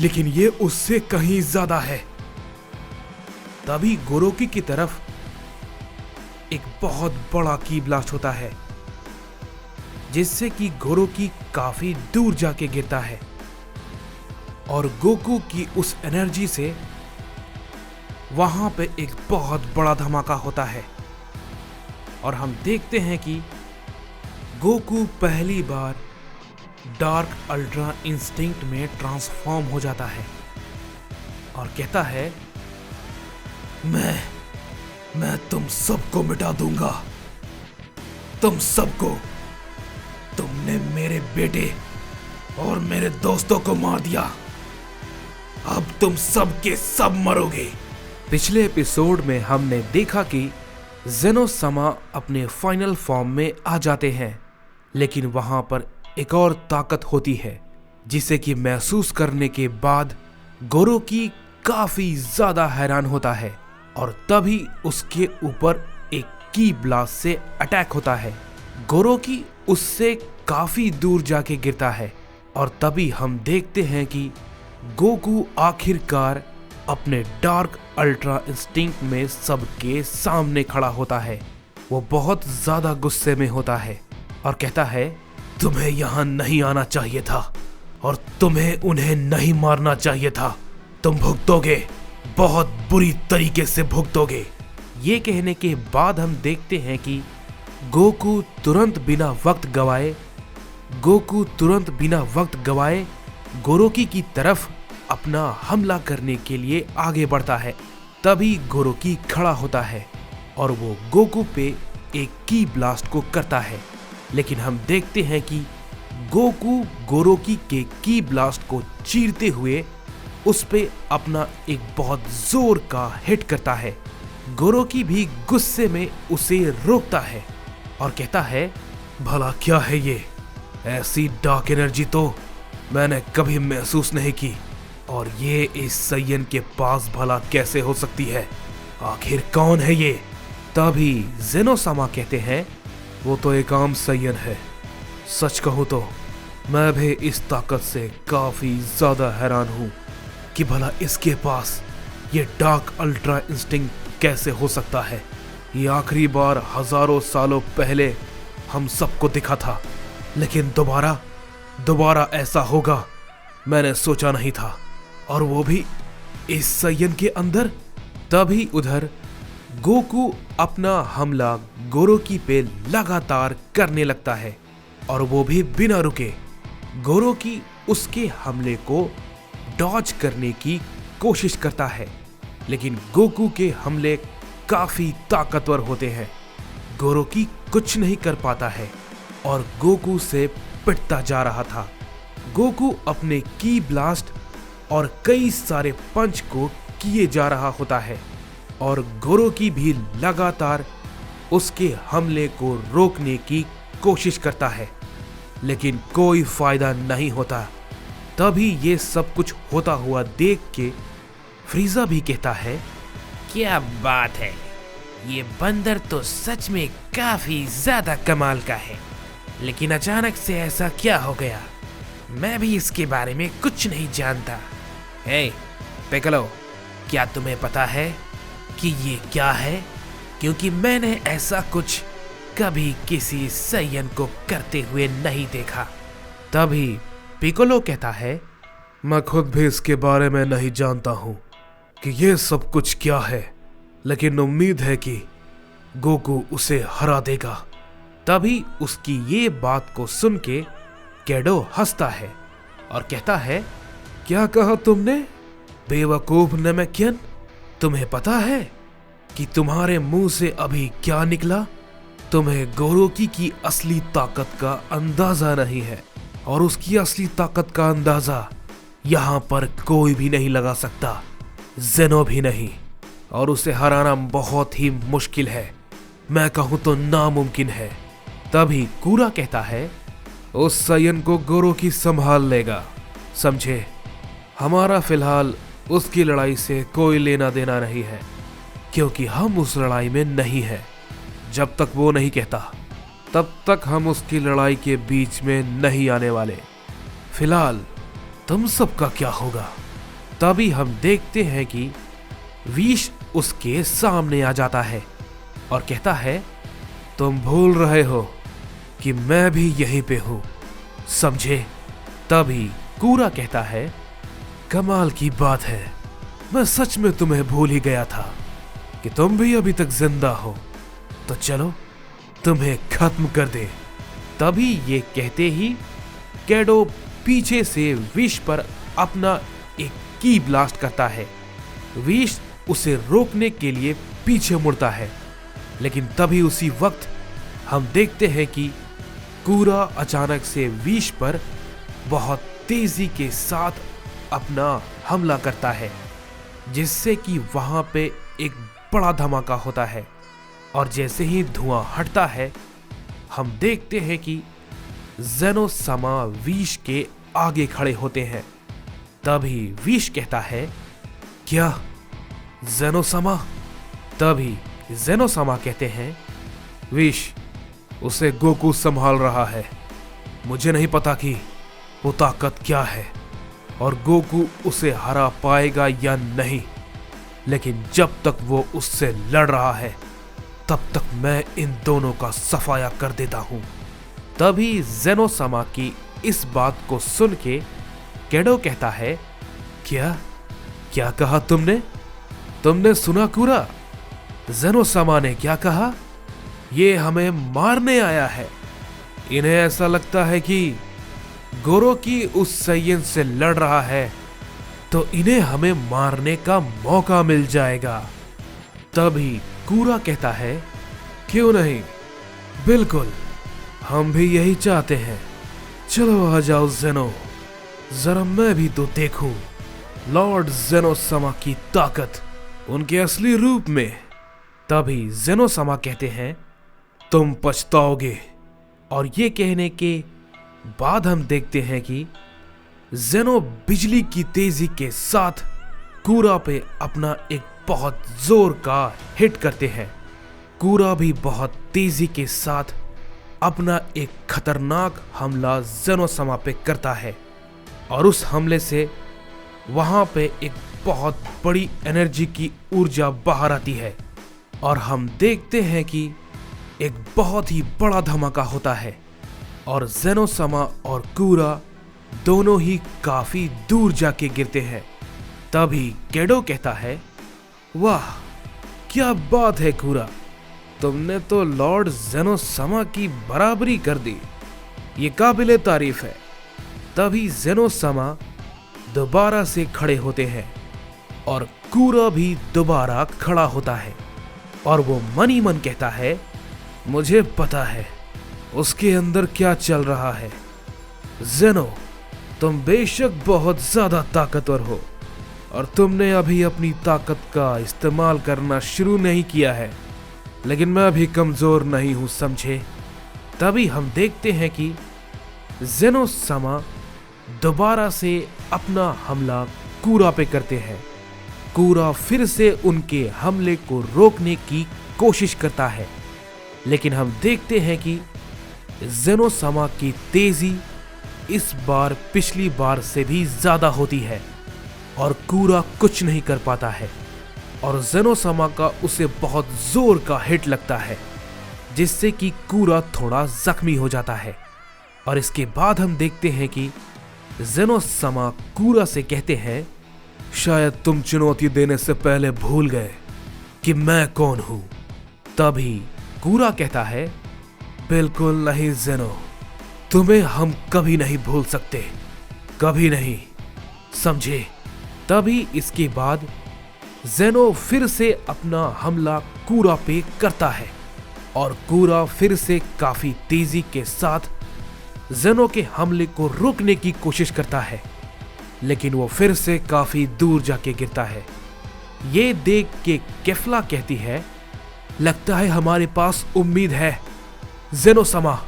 लेकिन ये उससे कहीं ज्यादा है। तभी गोरोकी की तरफ एक बहुत बड़ा की ब्लास्ट होता है जिससे कि गोरोकी काफी दूर जाके गिरता है और गोकू की उस एनर्जी से वहां पे एक बहुत बड़ा धमाका होता है और हम देखते हैं कि गोकू पहली बार डार्क अल्ट्रा इंस्टिंक्ट में ट्रांसफॉर्म हो जाता है और कहता है, मैं तुम सबको मिटा दूंगा, तुम सबको। तुमने मेरे बेटे और मेरे दोस्तों को मार दिया, अब तुम सब के सब मरोगे। पिछले एपिसोड में हमने देखा कि जेनो समा अपने फाइनल फॉर्म में आ जाते हैं, लेकिन वहां पर एक और ताकत होती है जिसे कि महसूस करने के बाद गोरोकी काफी ज्यादा हैरान होता है और तभी उसके ऊपर एक की ब्लास्ट से अटैक होता है। गोरोकी उससे काफी दूर जाके गिरता है और तभी हम देखते हैं कि गोकू आखिरकार अपने डार्क अल्ट्रा इंस्टिंक्ट में सबके सामने खड़ा होता है। वो बहुत ज्यादा गुस्से में होता है और कहता है, तुम्हें यहां नहीं आना चाहिए था, और तुम्हें उन्हें नहीं मारना चाहिए था। तुम भुगतोगे, बहुत बुरी तरीके से भुगतोगे। ये कहने के बाद हम देखते हैं कि गोकू तुरंत बिना वक्त गवाए गोरोकी की तरफ अपना हमला करने के लिए आगे बढ़ता है। तभी गोरोकी खड़ा होता है और वो गोकू पे एक की ब्लास्ट को करता है, लेकिन हम देखते हैं कि गोकू गोरोकी के की ब्लास्ट को चीरते हुए उस पे अपना एक बहुत जोर का हिट करता है। गोरोकी भी गुस्से में उसे रोकता है और कहता है, भला क्या है ये? ऐसी डार्क एनर्जी तो मैंने कभी महसूस नहीं की, और ये इस सैयन के पास भला कैसे हो सकती है? आखिर कौन है ये? तभी जेनोसामा कहते हैं, वो तो एक आम सैयन है। सच कहूं तो मैं भी इस ताकत से काफी ज्यादा हैरान हूं कि भला इसके पास ये डार्क अल्ट्रा इंस्टिंक्ट कैसे हो सकता है। ये आखिरी बार हजारों सालों पहले हम सबको दिखा था, लेकिन दोबारा ऐसा होगा मैंने सोचा नहीं था, और वो भी इस सैयन के अंदर। तभी उधर गोकू अपना हमला गोरोकी पे लगातार करने लगता है, और वो भी बिना रुके। गोरोकी उसके हमले को डॉज करने की कोशिश करता है, लेकिन गोकू के हमले काफी ताकतवर होते हैं। गोरोकी कुछ नहीं कर पाता है और गोकू से पिटता जा रहा था। गोकू अपने की ब्लास्ट और कई सारे पंच को किए जा रहा होता है, और गोरोकी भी लगातार उसके हमले को रोकने की कोशिश करता है, लेकिन कोई फायदा नहीं होता। तभी ये सब कुछ होता हुआ देख के फ्रीजा भी कहता है, क्या बात है, ये बंदर तो सच में काफी ज्यादा कमाल का है, लेकिन अचानक से ऐसा क्या हो गया? मैं भी इसके बारे में कुछ नहीं जानता। हे पिक्कोलो, क्या तुम्हें पता है कि ये क्या है? क्योंकि मैंने ऐसा कुछ कभी किसी सैयन को करते हुए नहीं देखा। तभी पिक्कोलो कहता है, मैं खुद भी इसके बारे में नहीं जानता हूं कि ये सब कुछ क्या है, लेकिन उम्मीद है कि गोकू उसे हरा देगा। तभी उसकी ये बात को सुन के कैडो हंसता है और कहता है, क्या कहा तुमने बेवकूफ नेमेकियन? तुम्हें पता है कि तुम्हारे मुंह से अभी क्या निकला? तुम्हें गोरोकी की असली ताकत का अंदाजा नहीं है, और उसकी असली ताकत का अंदाजा यहाँ पर कोई भी नहीं लगा सकता, जेनो भी नहीं, और उसे हराना बहुत ही मुश्किल है, मैं कहूँ तो नामुमकिन है। तभी कूरा कहता है, उस सैयन को गोरोकी संभाल लेगा, समझे? हमारा फिलहाल उसकी लड़ाई से कोई लेना देना नहीं है, क्योंकि हम उस लड़ाई में नहीं हैं। जब तक वो नहीं कहता तब तक हम उसकी लड़ाई के बीच में नहीं आने वाले। फिलहाल तुम सबका क्या होगा? तभी हम देखते हैं कि विश उसके सामने आ जाता है और कहता है, तुम भूल रहे हो कि मैं भी यहीं पे हूं, समझे? तभी कूरा कहता है, कमाल की बात है, मैं सच में तुम्हें भूल ही गया था कि तुम भी अभी तक जिंदा हो, तो चलो तुम्हें खत्म कर दे। तभी ये कहते ही कैडो पीछे से विश पर अपना एक की ब्लास्ट करता है। विश उसे रोकने के लिए पीछे मुड़ता है, लेकिन तभी उसी वक्त हम देखते हैं कि कूरा अचानक से विश पर बहुत तेजी के साथ अपना हमला करता है, जिससे कि वहां पे एक बड़ा धमाका होता है, और जैसे ही धुआं हटता है हम देखते हैं कि जेनोसामा विश के आगे खड़े होते हैं। तभी विश कहता है, क्या जेनोसामा? तभी जेनोसामा कहते हैं, विश उसे गोकू संभाल रहा है, मुझे नहीं पता कि वो ताकत क्या है और गोकू उसे हरा पाएगा या नहीं, लेकिन जब तक वो उससे लड़ रहा है तब तक मैं इन दोनों का सफाया कर देता हूं। तभी जेनोसामा की इस बात को सुन के केडो कहता है, क्या क्या कहा तुमने? तुमने सुना कुरा? ज़ेनो-सामा ने क्या कहा? ये हमें मारने आया है। इन्हें ऐसा लगता है कि गोरो की उस सैयन से लड़ रहा है तो इन्हें हमें मारने का मौका मिल जाएगा। तभी कुरा कहता है, क्यों नहीं, बिल्कुल, हम भी यही चाहते हैं। चलो आ जाओ ज़ेनो, जरा मैं भी तो देखूं लॉर्ड ज़ेनो-सामा की ताकत उनके असली रूप में। तभी ज़ेनो-सामा कहते हैं, तुम पछताओगे। और ये कहने के बाद हम देखते हैं कि ज़ेनो बिजली की तेजी के साथ कुरा पे अपना एक बहुत जोर का हिट करते हैं। कुरा भी बहुत तेजी के साथ अपना एक खतरनाक हमला ज़ेनो-सामा पे करता है और उस हमले से वहां पे एक बहुत बड़ी एनर्जी की ऊर्जा बाहर आती है और हम देखते हैं कि एक बहुत ही बड़ा धमाका होता है और ज़ेनो-सामा और कुरा दोनों ही काफी दूर जाके गिरते हैं। तभी केडो कहता है, वाह क्या बात है कुरा, तुमने तो लॉर्ड ज़ेनो-सामा की बराबरी कर दी, ये काबिले तारीफ है। तभी ज़ेनो-सामा दोबारा से खड़े होते हैं और कुरा भी दोबारा खड़ा होता है और वो मन ही मन कहता है, मुझे पता है उसके अंदर क्या चल रहा है। ज़ेनो, तुम बेशक बहुत ज्यादा ताकतवर हो और तुमने अभी अपनी ताकत का इस्तेमाल करना शुरू नहीं किया है, लेकिन मैं भी कमजोर नहीं हूं, समझे। तभी हम देखते हैं कि ज़ेनो-सामा दोबारा से अपना हमला कुरा पे करते हैं। कुरा फिर से उनके हमले को रोकने की कोशिश करता है, लेकिन हम देखते हैं कि ज़ेनो-सामा की तेजी इस बार पिछली बार से भी ज्यादा होती है और कुरा कुछ नहीं कर पाता है और ज़ेनो-सामा का उसे बहुत जोर का हिट लगता है, जिससे कि कुरा थोड़ा जख्मी हो जाता है। और इसके बाद हम देखते हैं कि ज़ेनो-सामा कुरा से कहते हैं, शायद तुम चुनौती देने से पहले भूल गए कि मैं कौन हूं। तभी कुरा कहता है, बिल्कुल नहीं ज़ेनो, तुम्हें हम कभी नहीं भूल सकते, कभी नहीं, समझे। तभी इसके बाद ज़ेनो फिर से अपना हमला कुरा पे करता है और कुरा फिर से काफी तेजी के साथ ज़ेनो के हमले को रोकने की कोशिश करता है, लेकिन वो फिर से काफी दूर जाके गिरता है। ये देख के केफला कहती है, लगता है हमारे पास उम्मीद है, ज़ेनो-सामा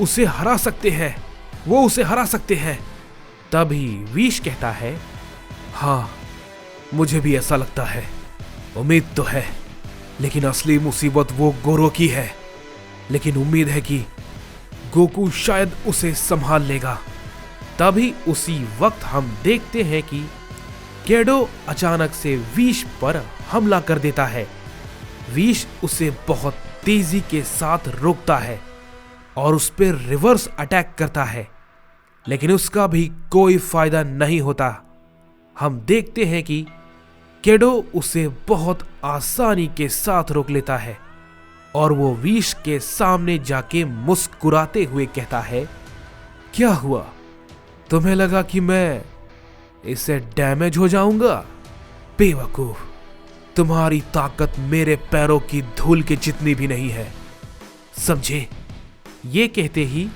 उसे हरा सकते हैं, वो उसे हरा सकते हैं। तभी विश कहता है, हाँ मुझे भी ऐसा लगता है, उम्मीद तो है, लेकिन असली मुसीबत वो गोरो की है, लेकिन उम्मीद है कि गोकू शायद उसे संभाल लेगा। तभी उसी वक्त हम देखते हैं कि केडो अचानक से विश पर हमला कर देता है। विश उसे बहुत तेजी के साथ रोकता है और उस पर रिवर्स अटैक करता है, लेकिन उसका भी कोई फायदा नहीं होता। हम देखते हैं कि केडो उसे बहुत आसानी के साथ रोक लेता है और वो विश के सामने जाके मुस्कुराते हुए कहता है, क्या हुआ, तुम्हें लगा कि मैं इससे डैमेज हो जाऊंगा? बेवकूफ, तुम्हारी ताकत मेरे पैरों की धूल के जितनी भी नहीं है, समझे। ये कहते ही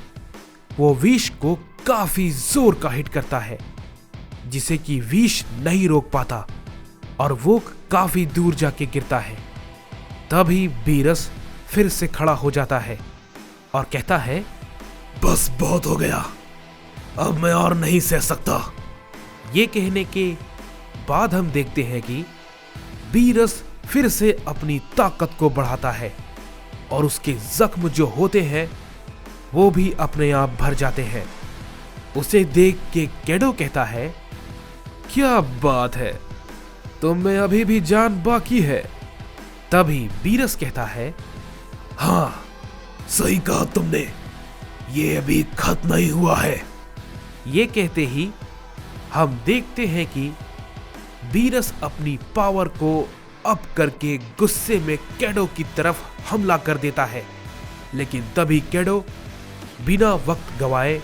वो विश को काफी जोर का हिट करता है, जिसे कि विश नहीं रोक पाता और वो काफी दूर जाके गिरता है। तभी बीरस फिर से खड़ा हो जाता है और कहता है, बस बहुत हो गया, अब मैं और नहीं सह सकता। ये कहने के बाद हम देखते हैं कि बीरस फिर से अपनी ताकत को बढ़ाता है और उसके जख्म जो होते हैं वो भी अपने आप भर जाते हैं। उसे देख के केडो कहता है, क्या बात है, तुम में अभी भी जान बाकी है। तभी बीरस कहता है, हाँ सही कहा तुमने, ये अभी खत्म नहीं हुआ है। ये कहते ही हम देखते हैं कि वीरस अपनी पावर को अप करके गुस्से में कैडो की तरफ हमला कर देता है, लेकिन तभी कैडो बिना वक्त गवाए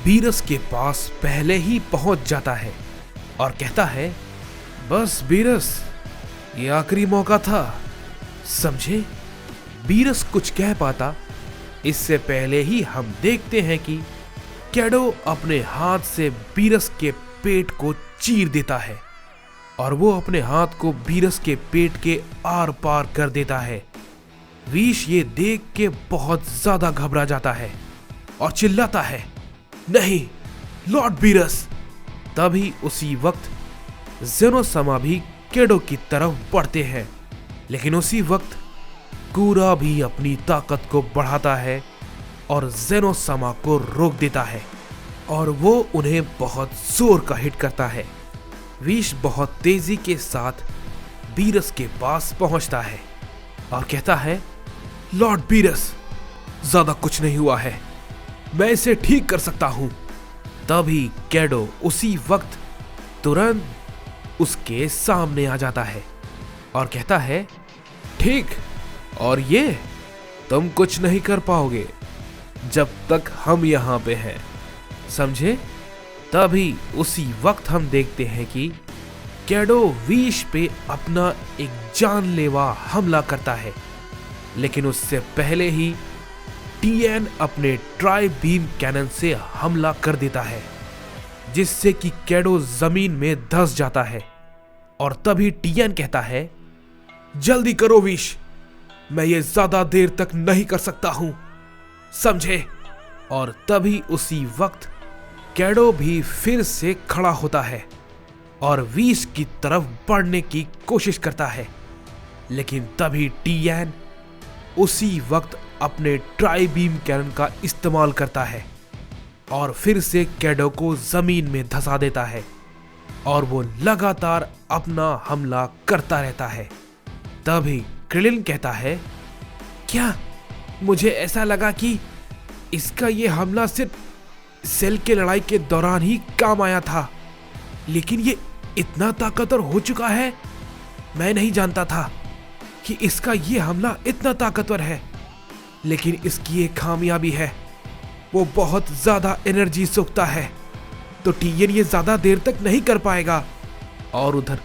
वीरस के पास पहले ही पहुंच जाता है और कहता है, बस वीरस, ये आखिरी मौका था, समझे। वीरस कुछ कह पाता इससे पहले ही हम देखते हैं कि कैडो अपने हाथ से वीरस के पेट को चीर देता है और वो अपने हाथ को वीरस के पेट के आर पार कर देता है। वीश ये देख के बहुत ज्यादा घबरा जाता है और चिल्लाता है, नहीं लॉर्ड वीरस। तभी उसी वक्त जेनोसमा भी कैडो की तरफ बढ़ते हैं, लेकिन उसी वक्त कूरा भी अपनी ताकत को बढ़ाता है और जेनोसमा को रोक देता है और वो उन्हें बहुत जोर का हिट करता है। विश बहुत तेजी के साथ वीरस के पास पहुंचता है और कहता है, लॉर्ड वीरस, ज्यादा कुछ नहीं हुआ है, मैं इसे ठीक कर सकता हूं। तभी कैडो उसी वक्त तुरंत उसके सामने आ जाता है और कहता है, ठीक, और ये तुम कुछ नहीं कर पाओगे जब तक हम यहां पे हैं, समझे। तभी उसी वक्त हम देखते हैं कि कैडो विश पे अपना एक जानलेवा हमला करता है, लेकिन उससे पहले ही टीएन अपने ट्राई बीम कैनन से हमला कर देता है, जिससे कि कैडो जमीन में धंस जाता है। और तभी टीएन कहता है, जल्दी करो विश, मैं ये ज्यादा देर तक नहीं कर सकता हूं, समझे। और तभी उसी वक्त कैडो भी फिर से खड़ा होता है और विश की तरफ बढ़ने की कोशिश करता है, लेकिन तभी टीएन उसी वक्त अपने ट्राई बीम कैनन का इस्तेमाल करता है और फिर से कैडो को जमीन में धंसा देता है और वो लगातार अपना हमला करता रहता है। तभी क्रिलिन कहता है, क्या मुझे ऐसा लगा कि इसका ये हमला सिर्फ सेल के लड़ाई के दौरान ही काम आया था, लेकिन ये इतना ताकतवर हो चुका है। मैं नहीं जानता था कि इसका ये हमला इतना ताकतवर है, लेकिन इसकी एक खामियाबी है, वो बहुत ज्यादा एनर्जी सोखता है, तो टीएन ये ज्यादा देर तक नहीं कर पाएगा। और उधर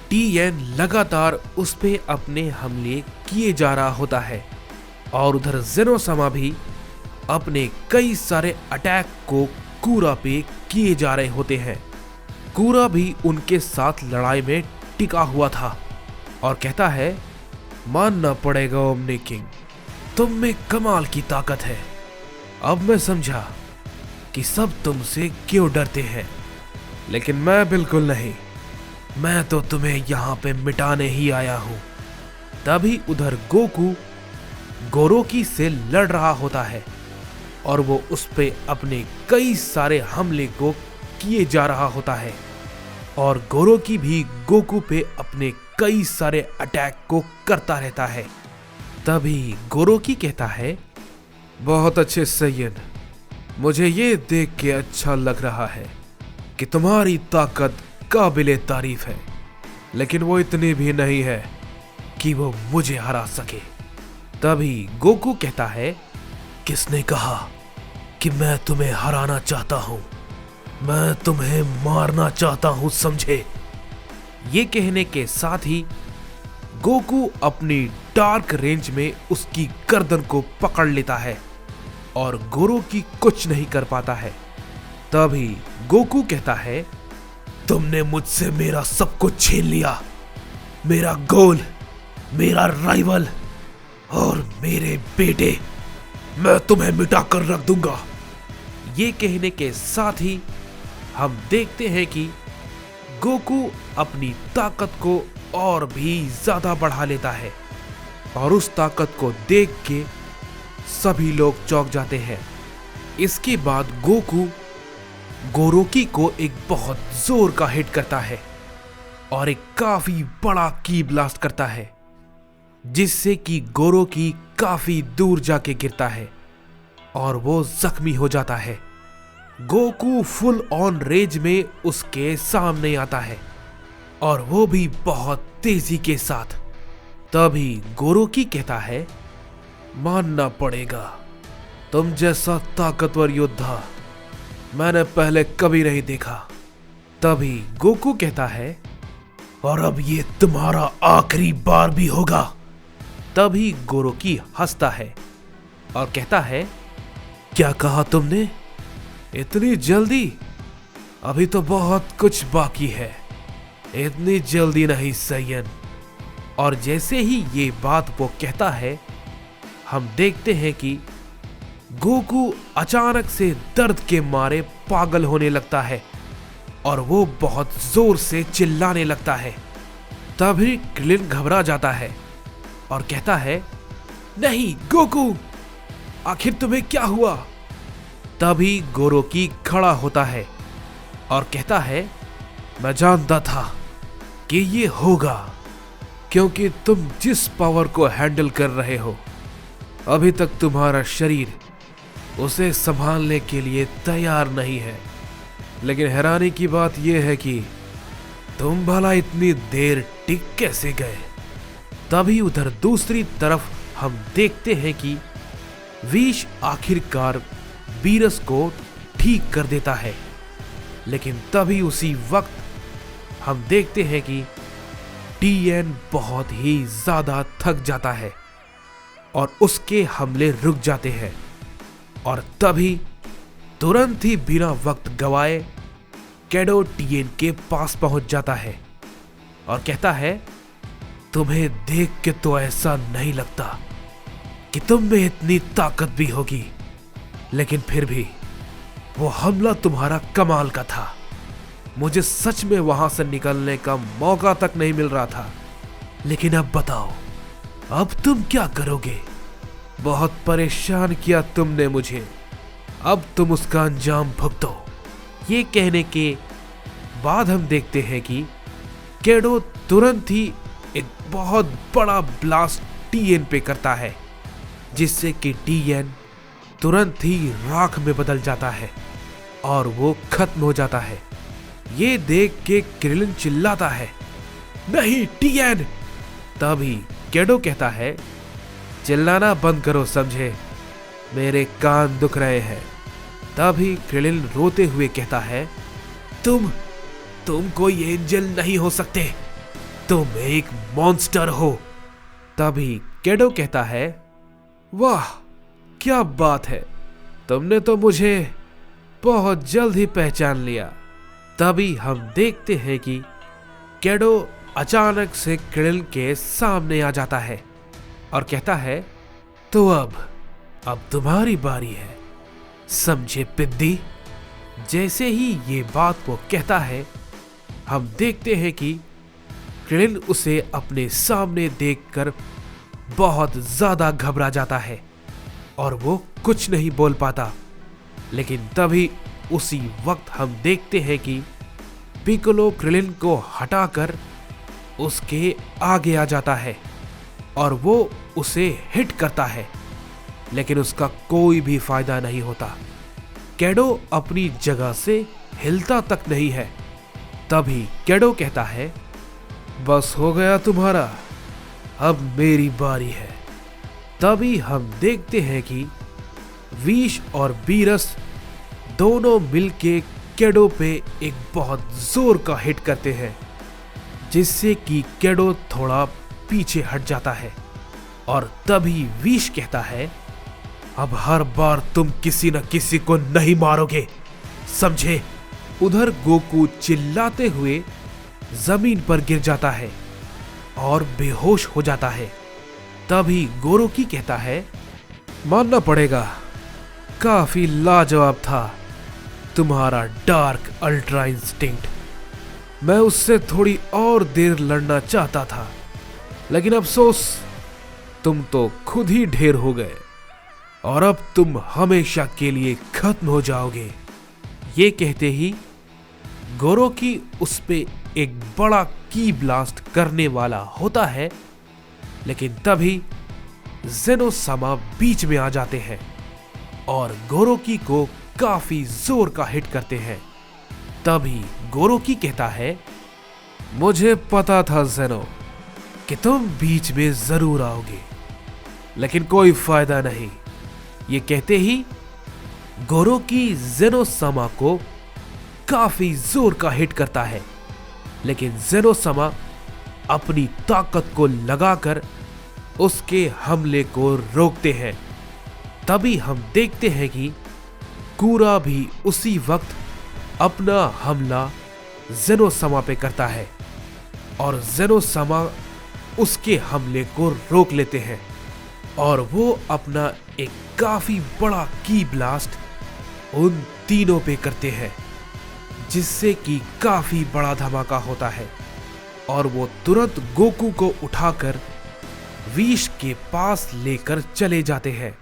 टीएन लगातार उस पे अपने हमले किए जा रहा होता है और उधर जेनोसमा भी अपने कई सारे अटैक को कूरा पे किए जा रहे होते हैं। कूरा भी उनके साथ लड़ाई में टिका हुआ था और कहता है, मानना पड़ेगा ओमनी किंग, तुम में कमाल की ताकत है। अब मैं समझा कि सब तुमसे क्यों डरते हैं, लेकिन मैं बिल्कुल नहीं, मैं तो तुम्हें यहां पे मिटाने ही आया हूं। तभी उधर गोकू गोरोकी से लड़ रहा होता है और वो उस पे अपने कई सारे हमले को किए जा रहा होता है और गोरोकी भी गोकू पे अपने कई सारे अटैक को करता रहता है। तभी गोरोकी कहता है, बहुत अच्छे सैयन, मुझे ये देख के अच्छा लग रहा है कि तुम्हारी ताकत काबिले तारीफ है, लेकिन वो इतनी भी नहीं है कि वो मुझे हरा सके। तभी गोकू कहता है, किसने कहा कि मैं तुम्हें हराना चाहता हूं, मैं तुम्हें मारना चाहता हूं, समझे। ये कहने के साथ ही गोकू अपनी डार्क रेंज में उसकी गर्दन को पकड़ लेता है और गोरोकी कुछ नहीं कर पाता है। तभी गोकू कहता है, तुमने मुझसे मेरा सब कुछ छीन लिया, मेरा गोल, मेरा राइवल और मेरे बेटे, मैं तुम्हें मिटा कर रख दूंगा। ये कहने के साथ ही हम देखते हैं कि गोकू अपनी ताकत को और भी ज्यादा बढ़ा लेता है और उस ताकत को देख के सभी लोग चौंक जाते हैं। इसके बाद गोकू गोरोकी को एक बहुत जोर का हिट करता है और एक काफी बड़ा की ब्लास्ट करता है, जिससे कि गोरोकी काफी दूर जाके गिरता है और वो जख्मी हो जाता है गोकू फुल ऑन रेज में उसके सामने आता है और वो भी बहुत तेजी के साथ। तभी गोरोकी कहता है, मानना पड़ेगा, तुम जैसा ताकतवर योद्धा मैंने पहले कभी नहीं देखा। तभी गोकू कहता है, और अब ये तुम्हारा आखिरी बार भी होगा। तभी गोरोकी हंसता है और कहता है, क्या कहा तुमने? इतनी जल्दी? अभी तो बहुत कुछ बाकी है, इतनी जल्दी नहीं सैयन। और जैसे ही ये बात वो कहता है, हम देखते हैं कि गोकू अचानक से दर्द के मारे पागल होने लगता है और वो बहुत जोर से चिल्लाने लगता है। तभी क्रिलिन घबरा जाता है और कहता है, नहीं गोकू, आखिर तुम्हें क्या हुआ? तभी गोरोकी खड़ा होता है और कहता है, मैं जानता था कि ये होगा, क्योंकि तुम जिस पावर को हैंडल कर रहे हो, अभी तक तुम्हारा शरीर उसे संभालने के लिए तैयार नहीं है। लेकिन हैरानी की बात यह है कि तुम भला इतनी देर टिक कैसे गए? तभी उधर दूसरी तरफ हम देखते हैं कि विश आखिरकार बीरस को ठीक कर देता है। लेकिन तभी उसी वक्त हम देखते हैं कि टीएन बहुत ही ज्यादा थक जाता है और उसके हमले रुक जाते हैं। और तभी तुरंत ही बिना वक्त गवाए कैडो टीएन के पास पहुंच जाता है और कहता है, तुम्हें देख के तो ऐसा नहीं लगता कि तुम में इतनी ताकत भी होगी, लेकिन फिर भी वो हमला तुम्हारा कमाल का था। मुझे सच में वहां से निकलने का मौका तक नहीं मिल रहा था। लेकिन अब बताओ, अब तुम क्या करोगे? बहुत परेशान किया तुमने मुझे, अब तुम उसका अंजाम भुगतो। ये कहने के बाद हम देखते हैं कि कैडो तुरंत ही एक बहुत बड़ा ब्लास्ट टीएन पे करता है, जिससे कि टीएन तुरंत ही राख में बदल जाता है और वो खत्म हो जाता है। ये देख के क्रिलिन चिल्लाता है, नहीं टीएन! तभी कैडो कहता है, चिल्लाना बंद करो समझे, मेरे कान दुख रहे हैं। तभी क्रिलिन रोते हुए कहता है, तुम कोई एंजल नहीं हो सकते, तुम एक मॉन्स्टर हो। तभी कैडो कहता है, वाह क्या बात है, तुमने तो मुझे बहुत जल्द ही पहचान लिया। तभी हम देखते हैं कि कैडो अचानक से क्रिलिन के सामने आ जाता है और कहता है, तो अब तुम्हारी बारी है, समझे पिद्दी। जैसे ही ये बात वो कहता है, हम देखते हैं कि क्रिलिन उसे अपने सामने देखकर बहुत ज्यादा घबरा जाता है और वो कुछ नहीं बोल पाता। लेकिन तभी उसी वक्त हम देखते हैं कि पिकोलो क्रिलिन को हटाकर उसके आगे आ जाता है और वो उसे हिट करता है, लेकिन उसका कोई भी फायदा नहीं होता। कैडो अपनी जगह से हिलता तक नहीं है। तभी कैडो कहता है, बस हो गया तुम्हारा, अब मेरी बारी है। तभी हम देखते हैं कि विश और बीरस दोनों मिलके कैडो पे एक बहुत जोर का हिट करते हैं, जिससे कि कैडो थोड़ा पीछे हट जाता है। और तभी विश कहता है, अब हर बार तुम किसी न किसी को नहीं मारोगे, समझे। उधर गोकू चिल्लाते हुए जमीन पर गिर जाता है और बेहोश हो जाता है। तभी गोरोकी कहता है, मानना पड़ेगा, काफी लाजवाब था तुम्हारा डार्क अल्ट्रा इंस्टिंक्ट। मैं उससे थोड़ी और देर लड़ना चाहता था, लेकिन अफसोस तुम तो खुद ही ढेर हो गए और अब तुम हमेशा के लिए खत्म हो जाओगे। ये कहते ही गोरोकी उस पे एक बड़ा की ब्लास्ट करने वाला होता है, लेकिन तभी जेनो-सामा बीच में आ जाते हैं और गोरोकी को काफी जोर का हिट करते हैं। तभी गोरोकी कहता है, मुझे पता था जेनो कि तुम बीच में जरूर आओगे, लेकिन कोई फायदा नहीं। ये कहते ही गोरोकी जेनो-समा को काफी जोर का हिट करता है, लेकिन जेनो-समा अपनी ताकत को लगाकर उसके हमले को रोकते हैं। तभी हम देखते हैं कि कूरा भी उसी वक्त अपना हमला जेनो-समा पे करता है और जेनो-समा उसके हमले को रोक लेते हैं और वो अपना एक काफी बड़ा की ब्लास्ट उन तीनों पे करते हैं, जिससे कि काफी बड़ा धमाका होता है और वो तुरंत गोकू को उठाकर विश के पास लेकर चले जाते हैं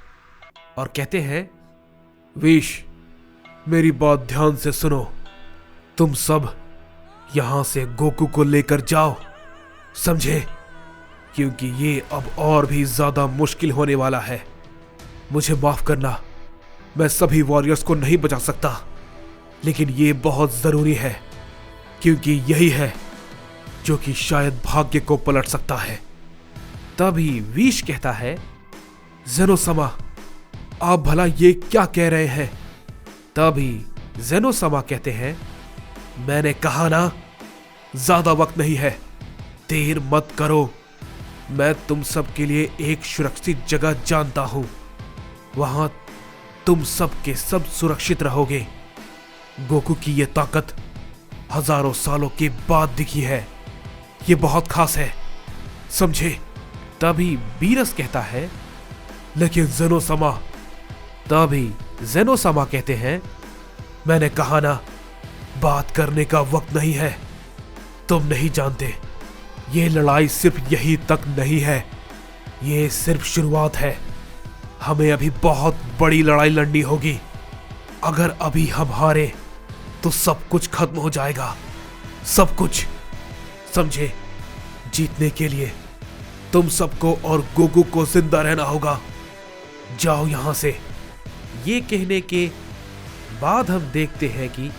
और कहते हैं, विश, मेरी बात ध्यान से सुनो। तुम सब यहां से गोकू को लेकर जाओ, समझे? क्योंकि ये अब और भी ज्यादा मुश्किल होने वाला है। मुझे माफ करना, मैं सभी वॉरियर्स को नहीं बचा सकता, लेकिन ये बहुत जरूरी है, क्योंकि यही है जो कि शायद भाग्य को पलट सकता है। तभी विश कहता है, जेनो-समा, आप भला ये क्या कह रहे हैं? तभी जेनो-समा कहते हैं, मैंने कहा ना, ज्यादा वक्त नहीं है, देर मत करो। मैं तुम सब के लिए एक सुरक्षित जगह जानता हूं, वहां तुम सब के सब सुरक्षित रहोगे। गोकू की ये ताकत हजारों सालों के बाद दिखी है, ये बहुत खास है, समझे? तभी बीरस कहता है, लेकिन जेनो-समा। तभी जेनो-समा कहते हैं, मैंने कहा ना, बात करने का वक्त नहीं है। तुम नहीं जानते, ये लड़ाई सिर्फ यही तक नहीं है, ये सिर्फ शुरुआत है। हमें अभी बहुत बड़ी लड़ाई लड़नी होगी। अगर अभी हम हारे तो सब कुछ खत्म हो जाएगा, सब कुछ, समझे? जीतने के लिए तुम सबको और गोकू को जिंदा रहना होगा। जाओ यहां से। ये कहने के बाद हम देखते हैं कि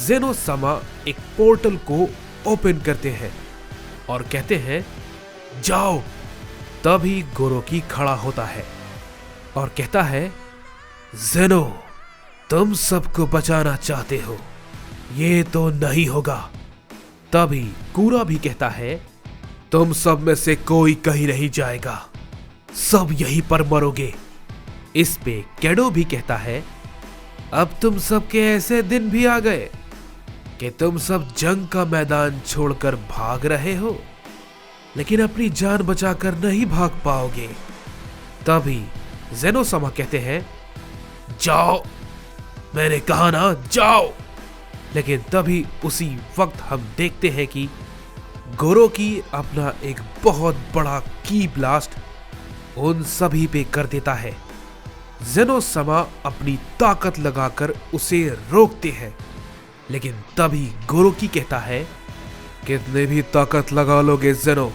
जेनो-समा एक पोर्टल को ओपन करते हैं और कहते हैं, जाओ। तभी गोरोकी खड़ा होता है और कहता है, जेनो, तुम सबको बचाना चाहते हो, ये तो नहीं होगा। तभी कूरा भी कहता है, तुम सब में से कोई कहीं नहीं जाएगा, सब यहीं पर मरोगे। इस पे कैडो भी कहता है, अब तुम सबके ऐसे दिन भी आ गए कि तुम सब जंग का मैदान छोड़कर भाग रहे हो, लेकिन अपनी जान बचाकर नहीं भाग पाओगे। तभी जेनो-समा कहते हैं, जाओ, मैंने कहा ना, जाओ। लेकिन तभी उसी वक्त हम देखते हैं कि गोरोकी अपना एक बहुत बड़ा की ब्लास्ट उन सभी पे कर देता है। जेनो-समा अपनी ताकत लगाकर उसे रोकते हैं, लेकिन तभी गोरोकी कहता है, कितने भी ताकत लगा लोगे जेनो,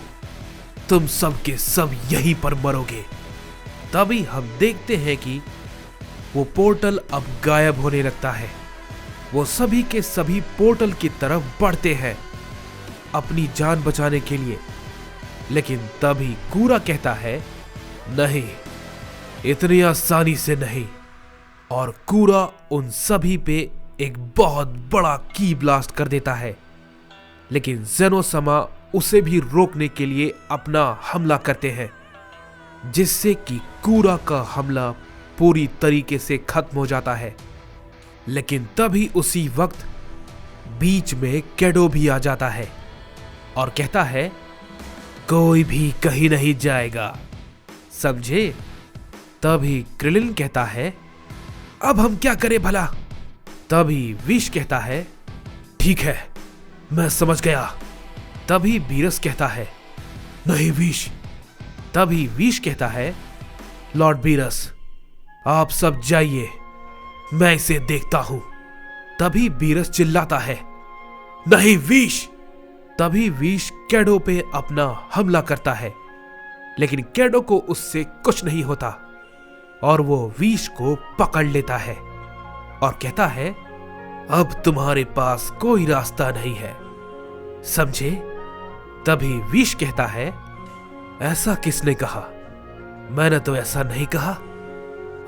तुम सब के सब यहीं पर मरोगे। तभी हम देखते हैं कि वो पोर्टल अब गायब होने लगता है। वो सभी के सभी पोर्टल की तरफ बढ़ते हैं अपनी जान बचाने के लिए, लेकिन तभी कूरा कहता है, नहीं, इतनी आसानी से नहीं। और कूरा उन सभी पे एक बहुत बड़ा की ब्लास्ट कर देता है, लेकिन जेनो-समा उसे भी रोकने के लिए अपना हमला करते हैं, जिससे कि कूरा का हमला पूरी तरीके से खत्म हो जाता है। लेकिन तभी उसी वक्त बीच में कैडो भी आ जाता है और कहता है, कोई भी कहीं नहीं जाएगा, समझे? तभी क्रिलिन कहता है, अब हम क्या करें भला? तभी विश कहता है, ठीक है, मैं समझ गया। तभी बीरस कहता है, नहीं विश। तभी विश कहता है, लॉर्ड बीरस, आप सब जाइए, मैं इसे देखता हूं। तभी बीरस चिल्लाता है, नहीं विश। तभी विश कैडो पे अपना हमला करता है, लेकिन कैडो को उससे कुछ नहीं होता और वो विश को पकड़ लेता है। और कहता है, अब तुम्हारे पास कोई रास्ता नहीं है, समझे? तभी विश कहता है, ऐसा किसने कहा? मैंने तो ऐसा नहीं कहा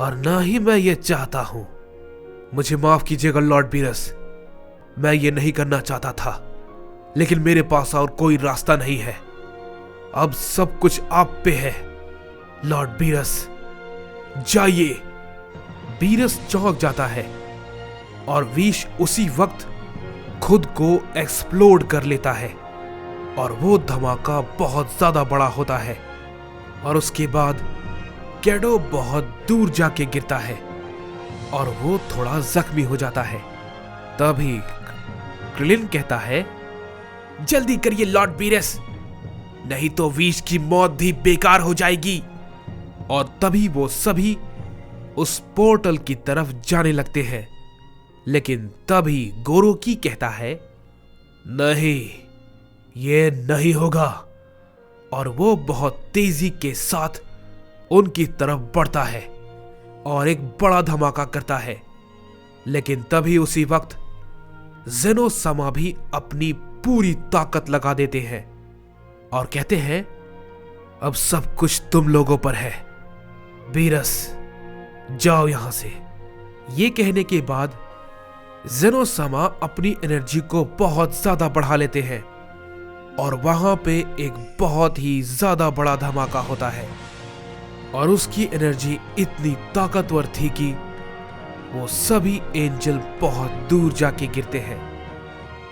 और ना ही मैं ये चाहता हूं। मुझे माफ कीजिएगा लॉर्ड बीरस, मैं ये नहीं करना चाहता था, लेकिन मेरे पास और कोई रास्ता नहीं है। अब सब कुछ आप पे है लॉर्ड बीरस, जाइए। बीरस चौंक जाता है और विश उसी वक्त खुद को एक्सप्लोड कर लेता है और वो धमाका बहुत ज्यादा बड़ा होता है और उसके बाद कैडो बहुत दूर जाके गिरता है और वो थोड़ा जख्मी हो जाता है। तभी क्रिलिन कहता है, जल्दी करिए लॉर्ड बीरस, नहीं तो विश की मौत भी बेकार हो जाएगी। और तभी वो सभी उस पोर्टल की तरफ जाने लगते हैं, लेकिन तभी गोरोकी कहता है, नहीं, ये नहीं होगा। और वो बहुत तेजी के साथ उनकी तरफ बढ़ता है और एक बड़ा धमाका करता है। लेकिन तभी उसी वक्त जेनो समा भी अपनी पूरी ताकत लगा देते हैं और कहते हैं, अब सब कुछ तुम लोगों पर है, बीरस जाओ यहां से। ये कहने के बाद जेनो समा अपनी एनर्जी को बहुत ज्यादा बढ़ा लेते हैं और वहां पे एक बहुत ही ज्यादा बड़ा धमाका होता है और उसकी एनर्जी इतनी ताकतवर थी कि वो सभी एंजल बहुत दूर जाके गिरते हैं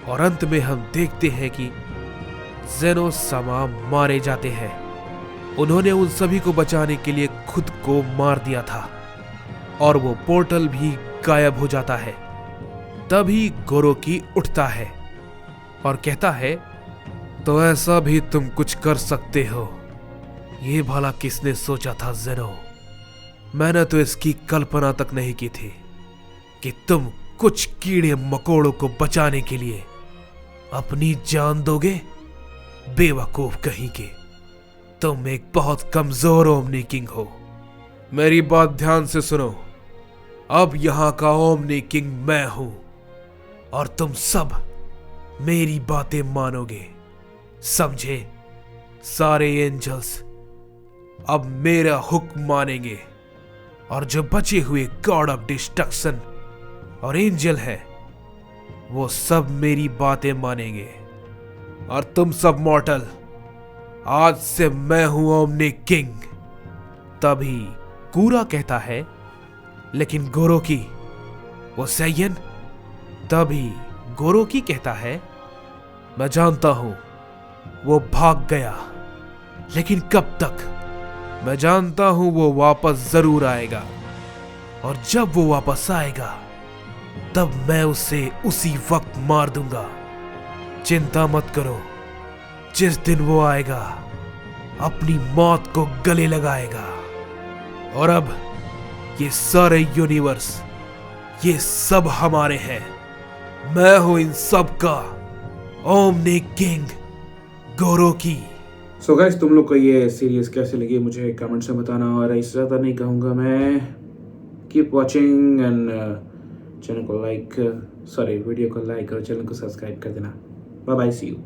और अंत में हम देखते हैं कि जेनो समा मारे जाते हैं। उन्होंने उन सभी को बचाने के लिए खुद को मार दिया था और वो पोर्टल भी गायब हो जाता है। तभी गोरोकी उठता है और कहता है, तो ऐसा भी तुम कुछ कर सकते हो? ये भला किसने सोचा था जेनो? मैंने तो इसकी कल्पना तक नहीं की थी कि तुम कुछ कीड़े मकोड़ों को बचाने के लिए अपनी जान दोगे। बेवकूफ कहीं के, तुम एक बहुत कमजोर ओमनी किंग हो। मेरी बात ध्यान से सुनो, अब यहां का ओमनी किंग मैं हूं और तुम सब मेरी बातें मानोगे, समझे? सारे एंजल्स अब मेरा हुक्म मानेंगे और जो बचे हुए गॉड ऑफ डिस्ट्रक्शन और एंजल है वो सब मेरी बातें मानेंगे। और तुम सब मॉर्टल, आज से मैं हूं ओमनी किंग। तभी कूरा कहता है, लेकिन गोरोकी, वो सैयन? तभी गोरोकी कहता है, मैं जानता हूं वो भाग गया, लेकिन कब तक? मैं जानता हूं वो वापस जरूर आएगा और जब वो वापस आएगा तब मैं उसे उसी वक्त मार दूंगा। चिंता मत करो, जिस दिन वो आएगा अपनी मौत को गले लगाएगा। और अब ये सारे यूनिवर्स, ये सब हमारे हैं। मैं हूं इन सब का ओमनी किंग गोरोकी। सो गाइस, तुम लोग को ये सीरीज कैसे लगी मुझे कमेंट्स में बताना, और इससे ज़्यादा नहीं कहूँगा मैं। कीप वॉचिंग एंड चैनल को वीडियो को लाइक और चैनल को सब्सक्राइब कर देना। Bye bye, see you.